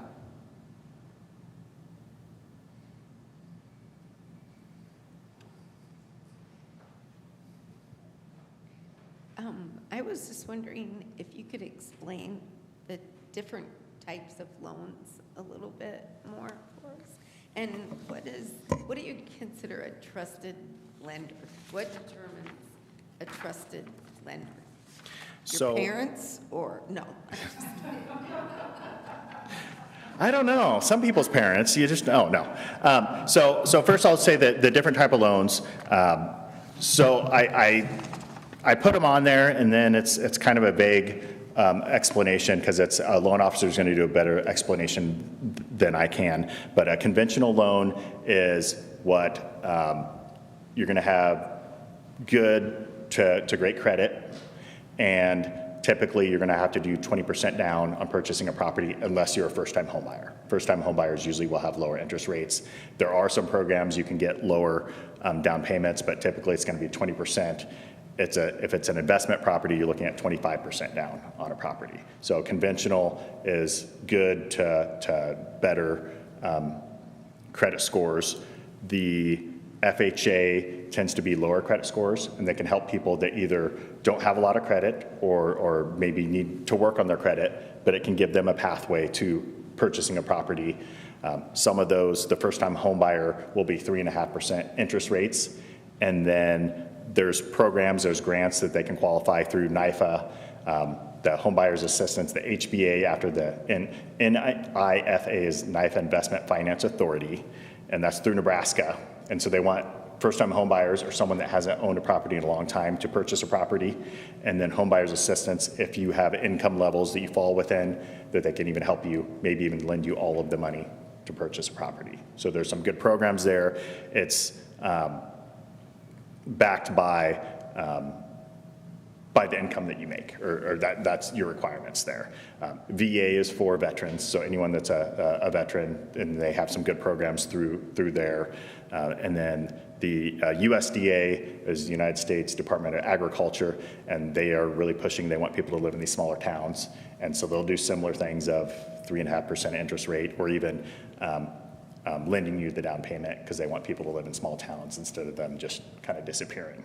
I was just wondering if you could explain the different types of loans a little bit more for us. And what do you consider a trusted lender? What determines a trusted lender? Your parents or no? I don't know. Some people's parents, you just no. So first I'll say that the different type of loans. So I put them on there, and then it's kind of a vague explanation because it's a loan officer is going to do a better explanation than I can. But a conventional loan is what you're going to have good to great credit, and typically you're going to have to do 20% down on purchasing a property unless you're a first-time home buyer. First-time home buyers usually will have lower interest rates. There are some programs you can get lower down payments, but typically it's going to be 20%. If it's an investment property, you're looking at 25% down on a property. So conventional is good to better credit scores. The FHA tends to be lower credit scores, and they can help people that either don't have a lot of credit or maybe need to work on their credit, but it can give them a pathway to purchasing a property. Some of those, the first-time home buyer will be 3.5% interest rates, and then there's programs, there's grants that they can qualify through NIFA, the Home Buyers Assistance, the HBA after the NIFA is NIFA Investment Finance Authority, and that's through Nebraska. And so they want first-time home buyers or someone that hasn't owned a property in a long time to purchase a property. And then Home Buyers Assistance, if you have income levels that you fall within, that they can even help you, maybe even lend you all of the money to purchase a property. So there's some good programs there. It's backed by the income that you make, or that's your requirements there. VA is for veterans, so anyone that's a veteran, and they have some good programs through there. And then the USDA is the United States Department of Agriculture, and they are really pushing, they want people to live in these smaller towns. And so they'll do similar things of 3.5% interest rate, or even lending you the down payment because they want people to live in small towns instead of them just kind of disappearing.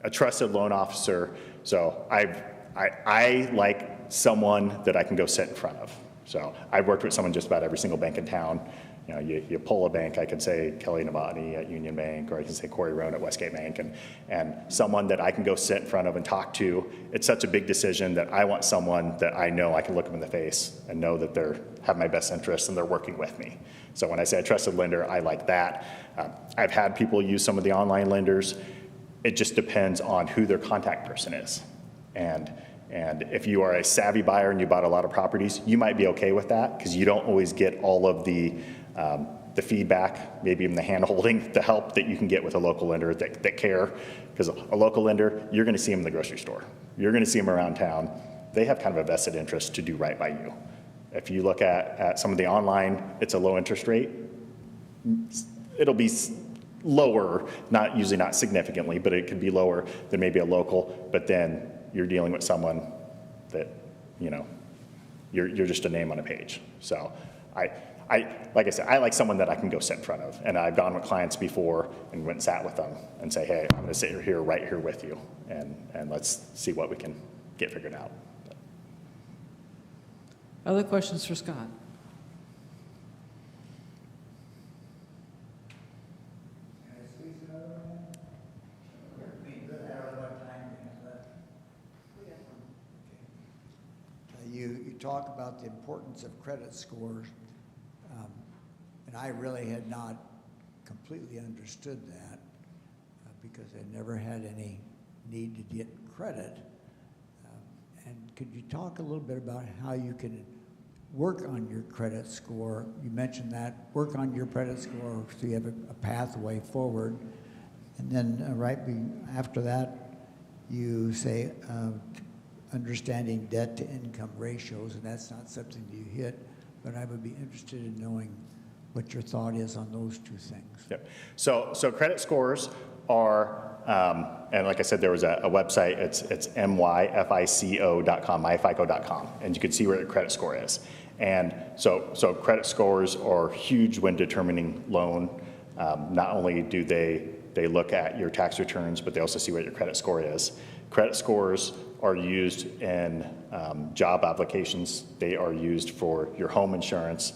A trusted loan officer, so I like someone that I can go sit in front of. So I've worked with someone just about every single bank in town. You know, you pull a bank, I can say Kelly Novotny at Union Bank, or I can say Corey Roan at Westgate Bank, and someone that I can go sit in front of and talk to. It's such a big decision that I want someone that I know I can look them in the face and know that they have my best interests and they're working with me. So when I say a trusted lender, I like that. I've had people use some of the online lenders. It just depends on who their contact person is. And if you are a savvy buyer and you bought a lot of properties, you might be okay with that because you don't always get all of the feedback, maybe even the hand-holding, the help that you can get with a local lender that care. Because a local lender, you're going to see them in the grocery store. You're going to see them around town. They have kind of a vested interest to do right by you. If you look at some of the online, it's a low interest rate. It'll be lower, usually not significantly, but it could be lower than maybe a local, but then you're dealing with someone that, you know, you're just a name on a page. So like I said, I like someone that I can go sit in front of, and I've gone with clients before and went and sat with them and say, hey, I'm going to sit here right here with you, and let's see what we can get figured out. Other questions for Scott? You talk about the importance of credit scores, and I really had not completely understood that because I never had any need to get credit. And could you talk a little bit about how you can work on your credit score? You mentioned that, work on your credit score so you have a pathway forward. And then after that, you say, understanding debt to income ratios, and that's not something you hit, but I would be interested in knowing what your thought is on those two things. Yep. So credit scores are, and like I said, there was a website, it's myfico.com, myfico.com, and you can see where your credit score is. And so credit scores are huge when determining loan. Not only do they look at your tax returns, but they also see what your credit score is. Credit scores are used in job applications. They are used for your home insurance.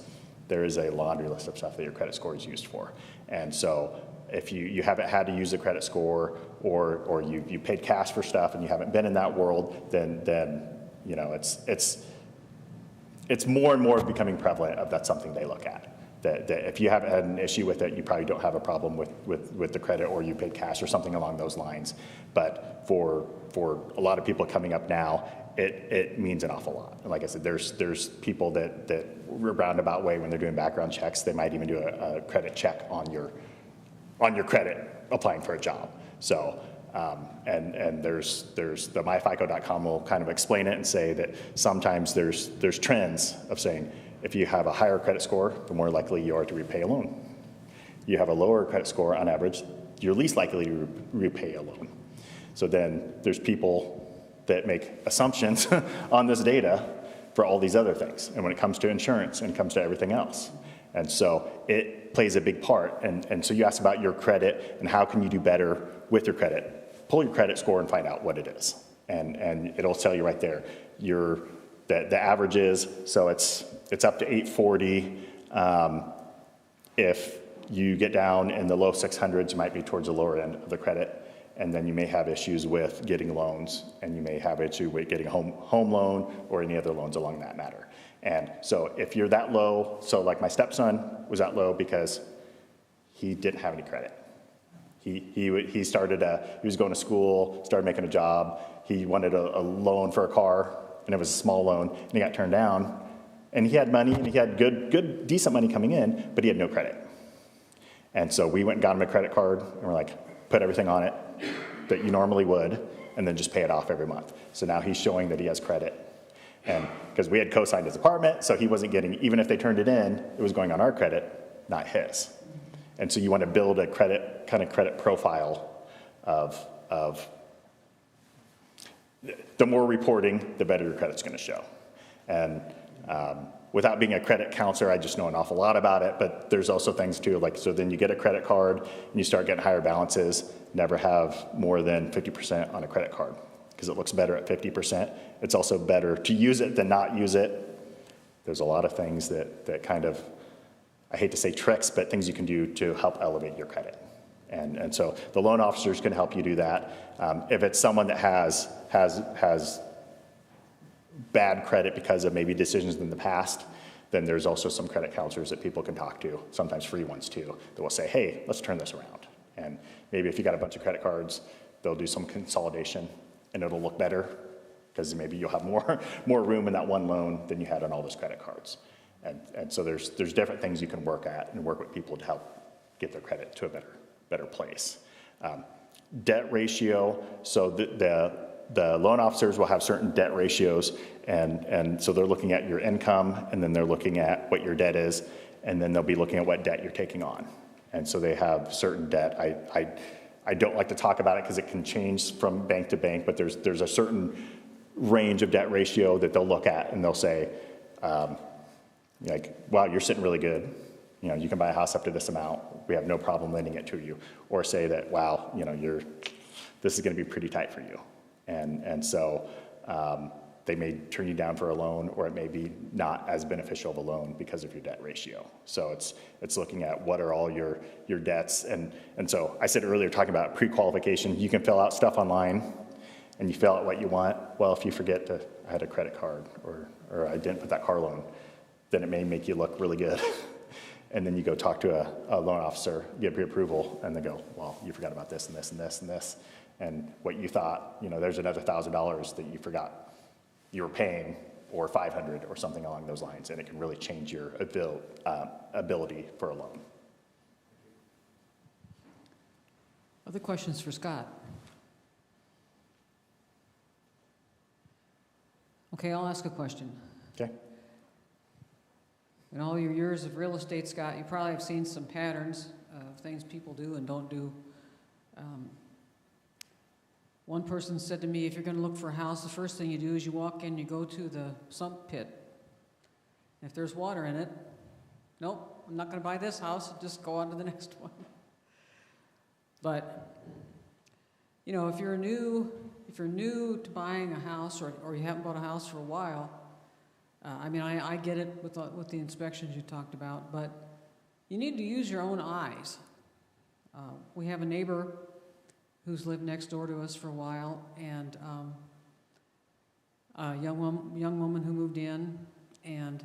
There is a laundry list of stuff that your credit score is used for. And so if you haven't had to use a credit score, or you paid cash for stuff and you haven't been in that world, then you know it's more and more becoming prevalent of that's something they look at. That if you haven't had an issue with it, you probably don't have a problem with the credit, or you paid cash or something along those lines. But for a lot of people coming up now, it means an awful lot. And like I said, there's people that roundabout way when they're doing background checks, they might even do a credit check on your credit applying for a job. So and there's the myfico.com will kind of explain it and say that sometimes there's trends of saying, if you have a higher credit score, the more likely you are to repay a loan. You have a lower credit score on average, you're least likely to repay a loan. So then there's people that make assumptions on this data for all these other things. And when it comes to insurance and comes to everything else. And so it plays a big part. And so you asked about your credit and how can you do better with your credit. Pull your credit score and find out what it is. And it'll tell you right there. The average is, so it's up to 840. If you get down in the low 600s, you might be towards the lower end of the credit. And then you may have issues with getting loans, and you may have issue with getting a home loan or any other loans along that matter. And so if you're that low, so like my stepson was that low because he didn't have any credit. He was going to school, started making a job. He wanted a loan for a car, and it was a small loan, and he got turned down. And he had money, and he had good, decent money coming in, but he had no credit. And so we went and got him a credit card, and we're like, put everything on it that you normally would, and then just pay it off every month. So now he's showing that he has credit. And because we had co-signed his apartment, so he wasn't getting, even if they turned it in, it was going on our credit, not his. And so you want to build a credit profile of the more reporting, the better your credit's going to show. And without being a credit counselor, I just know an awful lot about it, but there's also things too, like, so then you get a credit card and you start getting higher balances, never have more than 50% on a credit card because it looks better at 50%. It's also better to use it than not use it. There's a lot of things that kind of, I hate to say tricks, but things you can do to help elevate your credit. And so the loan officers can help you do that. If it's someone that has bad credit because of maybe decisions in the past, then there's also some credit counselors that people can talk to, sometimes free ones too, that will say, hey, let's turn this around. And maybe if you got a bunch of credit cards, they'll do some consolidation and it'll look better because maybe you'll have more room in that one loan than you had on all those credit cards. And so there's different things you can work at and work with people to help get their credit to a better place. Debt ratio, so the loan officers will have certain debt ratios, and so they're looking at your income, and then they're looking at what your debt is, and then they'll be looking at what debt you're taking on. And so they have certain debt. I don't like to talk about it because it can change from bank to bank, but there's a certain range of debt ratio that they'll look at, and they'll say, like, wow, you're sitting really good. You know, you can buy a house up to this amount. We have no problem lending it to you. Or say that, wow, you know, this is going to be pretty tight for you. And so they may turn you down for a loan, or it may be not as beneficial of a loan because of your debt ratio. So it's looking at what are all your debts. And so I said earlier, talking about pre-qualification, you can fill out stuff online and you fill out what you want. Well, if you forget I had a credit card or I didn't put that car loan, then it may make you look really good. And then you go talk to a loan officer, get pre-approval, and they go, well, you forgot about this and this and this and this. And what you thought, you know, there's another $1,000 that you forgot you were paying, or $500 or something along those lines, and it can really change your ability for a loan. Other questions for Scott? Okay, I'll ask a question. Okay. In all your years of real estate, Scott, you probably have seen some patterns of things people do and don't do. One person said to me, if you're going to look for a house, the first thing you do is you walk in, you go to the sump pit. If there's water in it, nope, I'm not going to buy this house, just go on to the next one. But, you know, if you're new to buying a house, or you haven't bought a house for a while, I mean, I get it with the inspections you talked about, but you need to use your own eyes. We have a neighbor who's lived next door to us for a while, and a young woman who moved in, and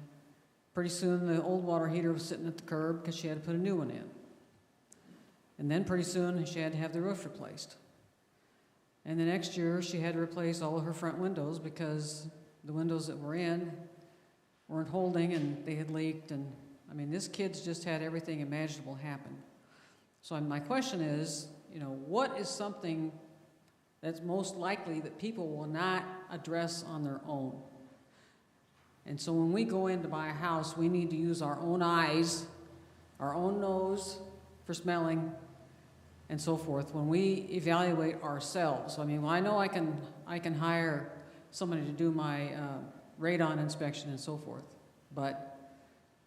pretty soon the old water heater was sitting at the curb because she had to put a new one in. And then pretty soon she had to have the roof replaced. And the next year she had to replace all of her front windows because the windows that were in weren't holding and they had leaked. And I mean, this kid's just had everything imaginable happen. So my question is, you know, what is something that's most likely that people will not address on their own? And so when we go in to buy a house, we need to use our own eyes, our own nose for smelling, and so forth, when we evaluate ourselves. I mean, well, I know I can hire somebody to do my radon inspection and so forth, but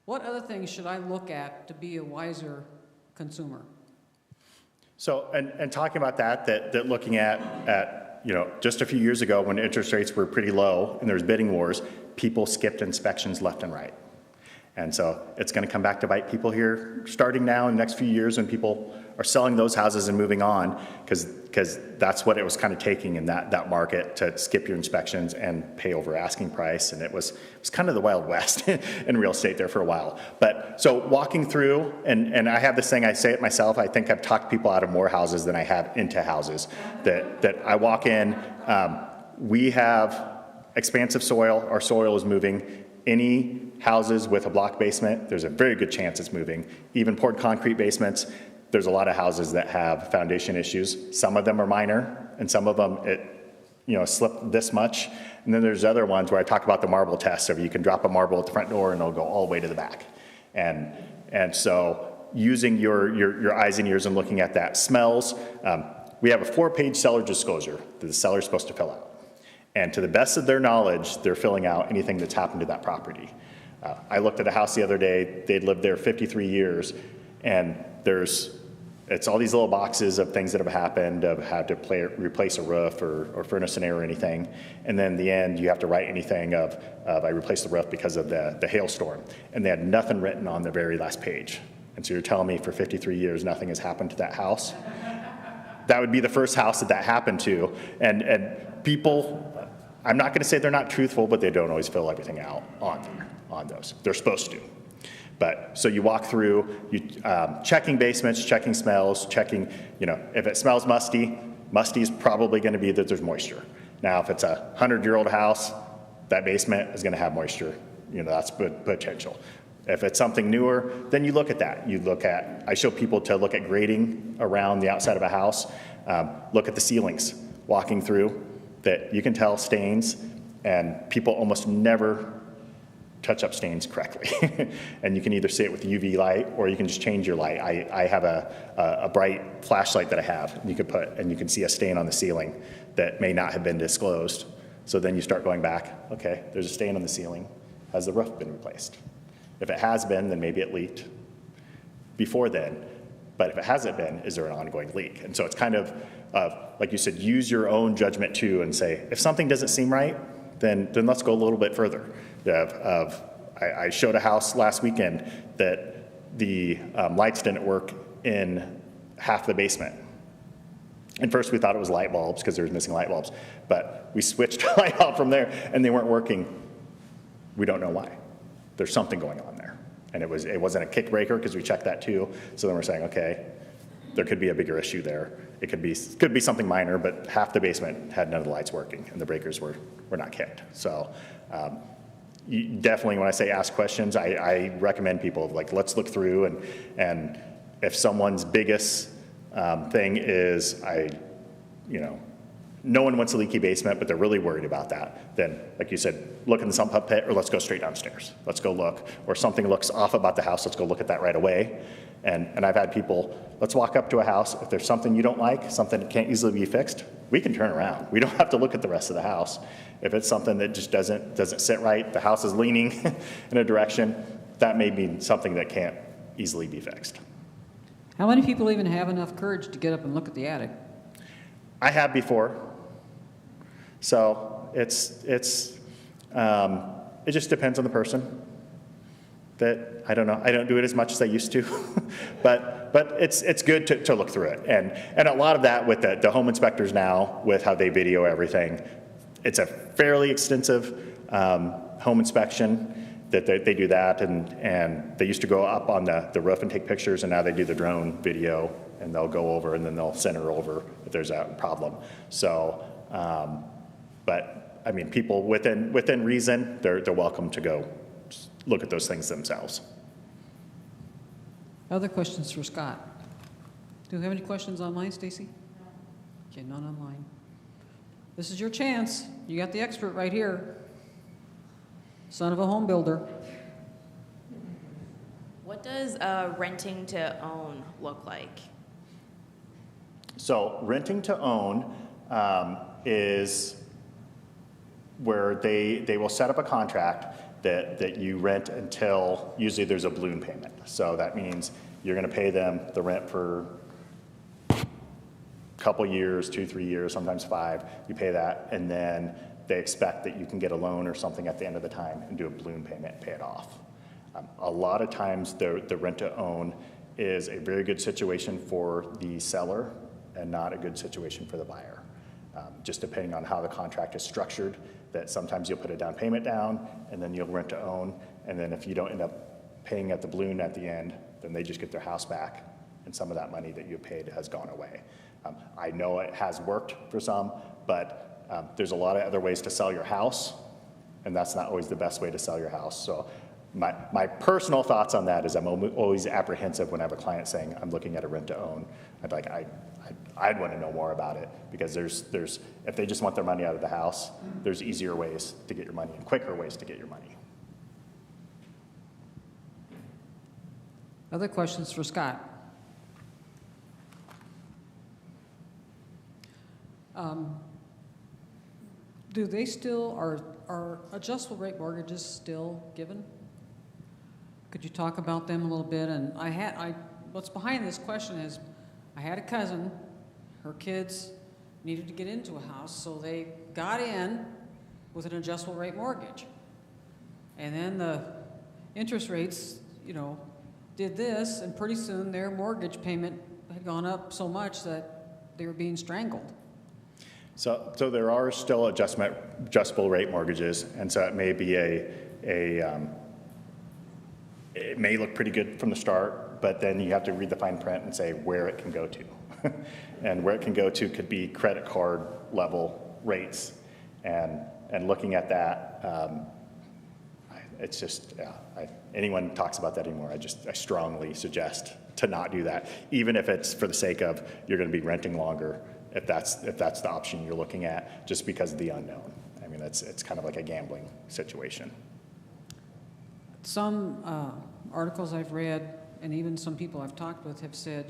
What other things should I look at to be a wiser consumer? So, and talking about that looking at, you know, just a few years ago when interest rates were pretty low and there was bidding wars, people skipped inspections left and right. And so it's going to come back to bite people here starting now in the next few years when people are selling those houses and moving on, because that's what it was kind of taking in that market, to skip your inspections and pay over asking price. And it was kind of the Wild West in real estate there for a while. But so walking through, and I have this thing, I say it myself, I think I've talked people out of more houses than I have into houses. That I walk in, we have expansive soil, our soil is moving. Any houses with a block basement, there's a very good chance it's moving. Even poured concrete basements, there's a lot of houses that have foundation issues. Some of them are minor, and some of them slipped this much. And then there's other ones where I talk about the marble test, so you can drop a marble at the front door and it'll go all the way to the back. And so using your eyes and ears and looking at that. Smells, we have a 4-page seller disclosure that the seller's supposed to fill out. And to the best of their knowledge, they're filling out anything that's happened to that property. I looked at a house the other day, they'd lived there 53 years, and it's all these little boxes of things that have happened, of had to replace a roof or furnace an air or anything. And then in the end, you have to write anything of I replaced the roof because of the hailstorm. And they had nothing written on the very last page. And so you're telling me for 53 years, nothing has happened to that house? That would be the first house that happened to. And people, I'm not going to say they're not truthful, but they don't always fill everything out on those. They're supposed to. But so you walk through, checking basements, checking smells, checking, if it smells musty is probably going to be that there's moisture. Now, if it's a 100-year-old house, that basement is going to have moisture. That's potential. If it's something newer, then you look at that. I show people to look at grading around the outside of a house, look at the ceilings, walking through, that you can tell stains, and people almost never touch up stains correctly. And you can either see it with UV light, or you can just change your light. I have a bright flashlight that I have, and you can see a stain on the ceiling that may not have been disclosed. So then you start going back, okay, there's a stain on the ceiling. Has the roof been replaced? If it has been, then maybe it leaked before then. But if it hasn't been, is there an ongoing leak? And so it's kind of, like you said, use your own judgment too, and say, if something doesn't seem right, then let's go a little bit further. I showed a house last weekend that the lights didn't work in half the basement. And first we thought it was light bulbs because there was missing light bulbs. But we switched a light bulb from there and they weren't working. We don't know why. There's something going on there. And it wasn't a kick breaker because we checked that too. So then we're saying, okay, there could be a bigger issue there. It could be something minor, but half the basement had none of the lights working and the breakers were not kicked. So you definitely, when I say ask questions, I recommend people, let's look through, and if someone's biggest thing is, no one wants a leaky basement, but they're really worried about that, then, like you said, look in the sump pit, or let's go straight downstairs. Let's go look. Or something looks off about the house, let's go look at that right away. And I've had people, let's walk up to a house. If there's something you don't like, something that can't easily be fixed, we can turn around. We don't have to look at the rest of the house. If it's something that just doesn't sit right, the house is leaning in a direction, that may be something that can't easily be fixed. How many people even have enough courage to get up and look at the attic? I have before. So it just depends on the person. That I don't know. I don't do it as much as I used to, but it's good to look through it. And a lot of that with the home inspectors now, with how they video everything, it's a fairly extensive home inspection that they do that, and they used to go up on the roof and take pictures, and now they do the drone video, and they'll go over and then they'll center over if there's a problem. So, but I mean, people within reason, they're welcome to go look at those things themselves. Other questions for Scott? Do you have any questions online, Stacy? Okay, none online. This is your chance. You got the expert right here. Son of a home builder. What does renting to own look like? So renting to own is where they will set up a contract, that you rent until, usually there's a balloon payment. So that means you're gonna pay them the rent for a couple years, 2, 3 years, sometimes 5, you pay that, and then they expect that you can get a loan or something at the end of the time and do a balloon payment and pay it off. A lot of times the rent-to-own is a very good situation for the seller and not a good situation for the buyer. Just depending on how the contract is structured, that sometimes you'll put a down payment down and then you'll rent-to-own, and then if you don't end up paying at the balloon at the end, then they just get their house back and some of that money that you paid has gone away. I know it has worked for some, but there's a lot of other ways to sell your house, and that's not always the best way to sell your house. So my personal thoughts on that is I'm always apprehensive when I have a client saying, I'm looking at a rent-to-own. I'd want to know more about it, because there's if they just want their money out of the house, there's easier ways to get your money and quicker ways to get your money. Other questions for Scott? Do they still, are adjustable rate mortgages still given? Could you talk about them a little bit? And what's behind this question is, I had a cousin, her kids needed to get into a house, so they got in with an adjustable rate mortgage. And then the interest rates, did this, and pretty soon their mortgage payment had gone up so much that they were being strangled. So there are still adjustable rate mortgages, and so it may be it may look pretty good from the start, but then you have to read the fine print and say where it can go to. And where it can go to could be credit card level rates. And looking at that, it's just, anyone talks about that anymore, I strongly suggest to not do that, even if it's for the sake of you're going to be renting longer, if that's the option you're looking at, just because of the unknown. I mean, it's kind of like a gambling situation. Some articles I've read, and even some people I've talked with, have said,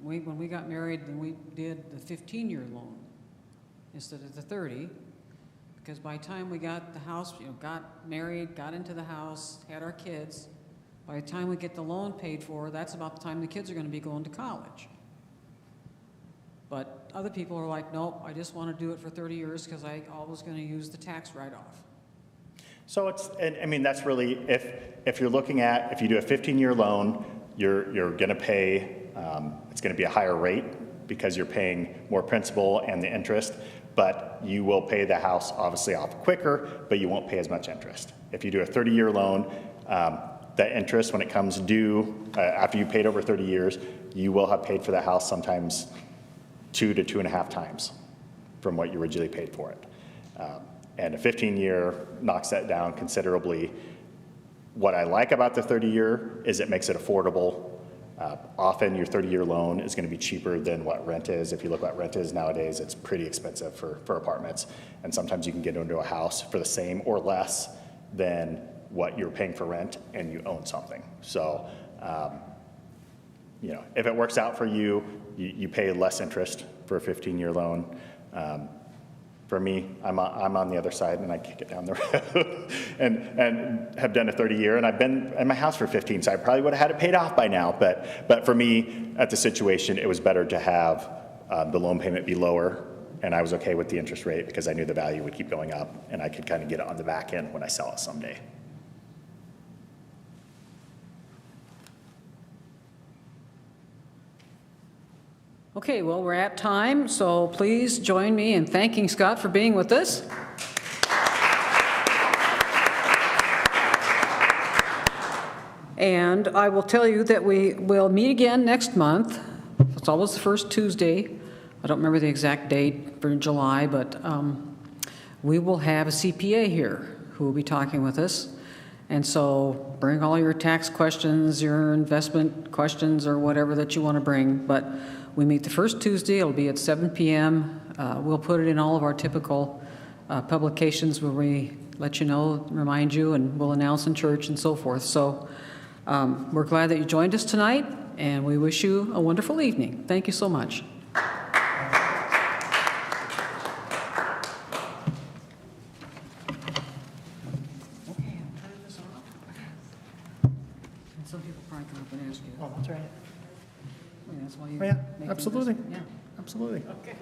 when we got married, then we did the 15-year loan instead of the 30, because by the time we got the house, got married, got into the house, had our kids, by the time we get the loan paid for, that's about the time the kids are going to be going to college. But other people are like, nope, I just want to do it for 30 years because I always going to use the tax write-off. So that's really, if you're looking at, if you do a 15-year loan, you're going to pay, it's going to be a higher rate because you're paying more principal and the interest, but you will pay the house obviously off quicker, but you won't pay as much interest. If you do a 30-year loan, the interest, when it comes due, after you paid over 30 years, you will have paid for the house sometimes 2 to 2.5 times from what you originally paid for it. And a 15-year knocks that down considerably. What I like about the 30-year is it makes it affordable. Often your 30-year loan is going to be cheaper than what rent is. If you look at what rent is nowadays, it's pretty expensive for apartments. And sometimes you can get into a house for the same or less than what you're paying for rent, and you own something. So, if it works out for you, you pay less interest for a 15-year loan. For me, I'm on the other side, and I kick it down the road and have done a 30-year, and I've been in my house for 15, so I probably would have had it paid off by now. But for me, at the situation, it was better to have the loan payment be lower, and I was okay with the interest rate because I knew the value would keep going up, and I could kind of get it on the back end when I sell it someday. Okay, well, we're at time, so please join me in thanking Scott for being with us. And I will tell you that we will meet again next month. It's always the first Tuesday. I don't remember the exact date for July, but we will have a CPA here who will be talking with us. And so bring all your tax questions, your investment questions, or whatever that you want to bring. But we meet the first Tuesday. It'll be at 7 p.m. We'll put it in all of our typical publications where we let you know, remind you, and we'll announce in church and so forth. So we're glad that you joined us tonight, and we wish you a wonderful evening. Thank you so much. Exactly, that's why you. Oh, yeah, make absolutely. investment, Yeah. Absolutely. Okay.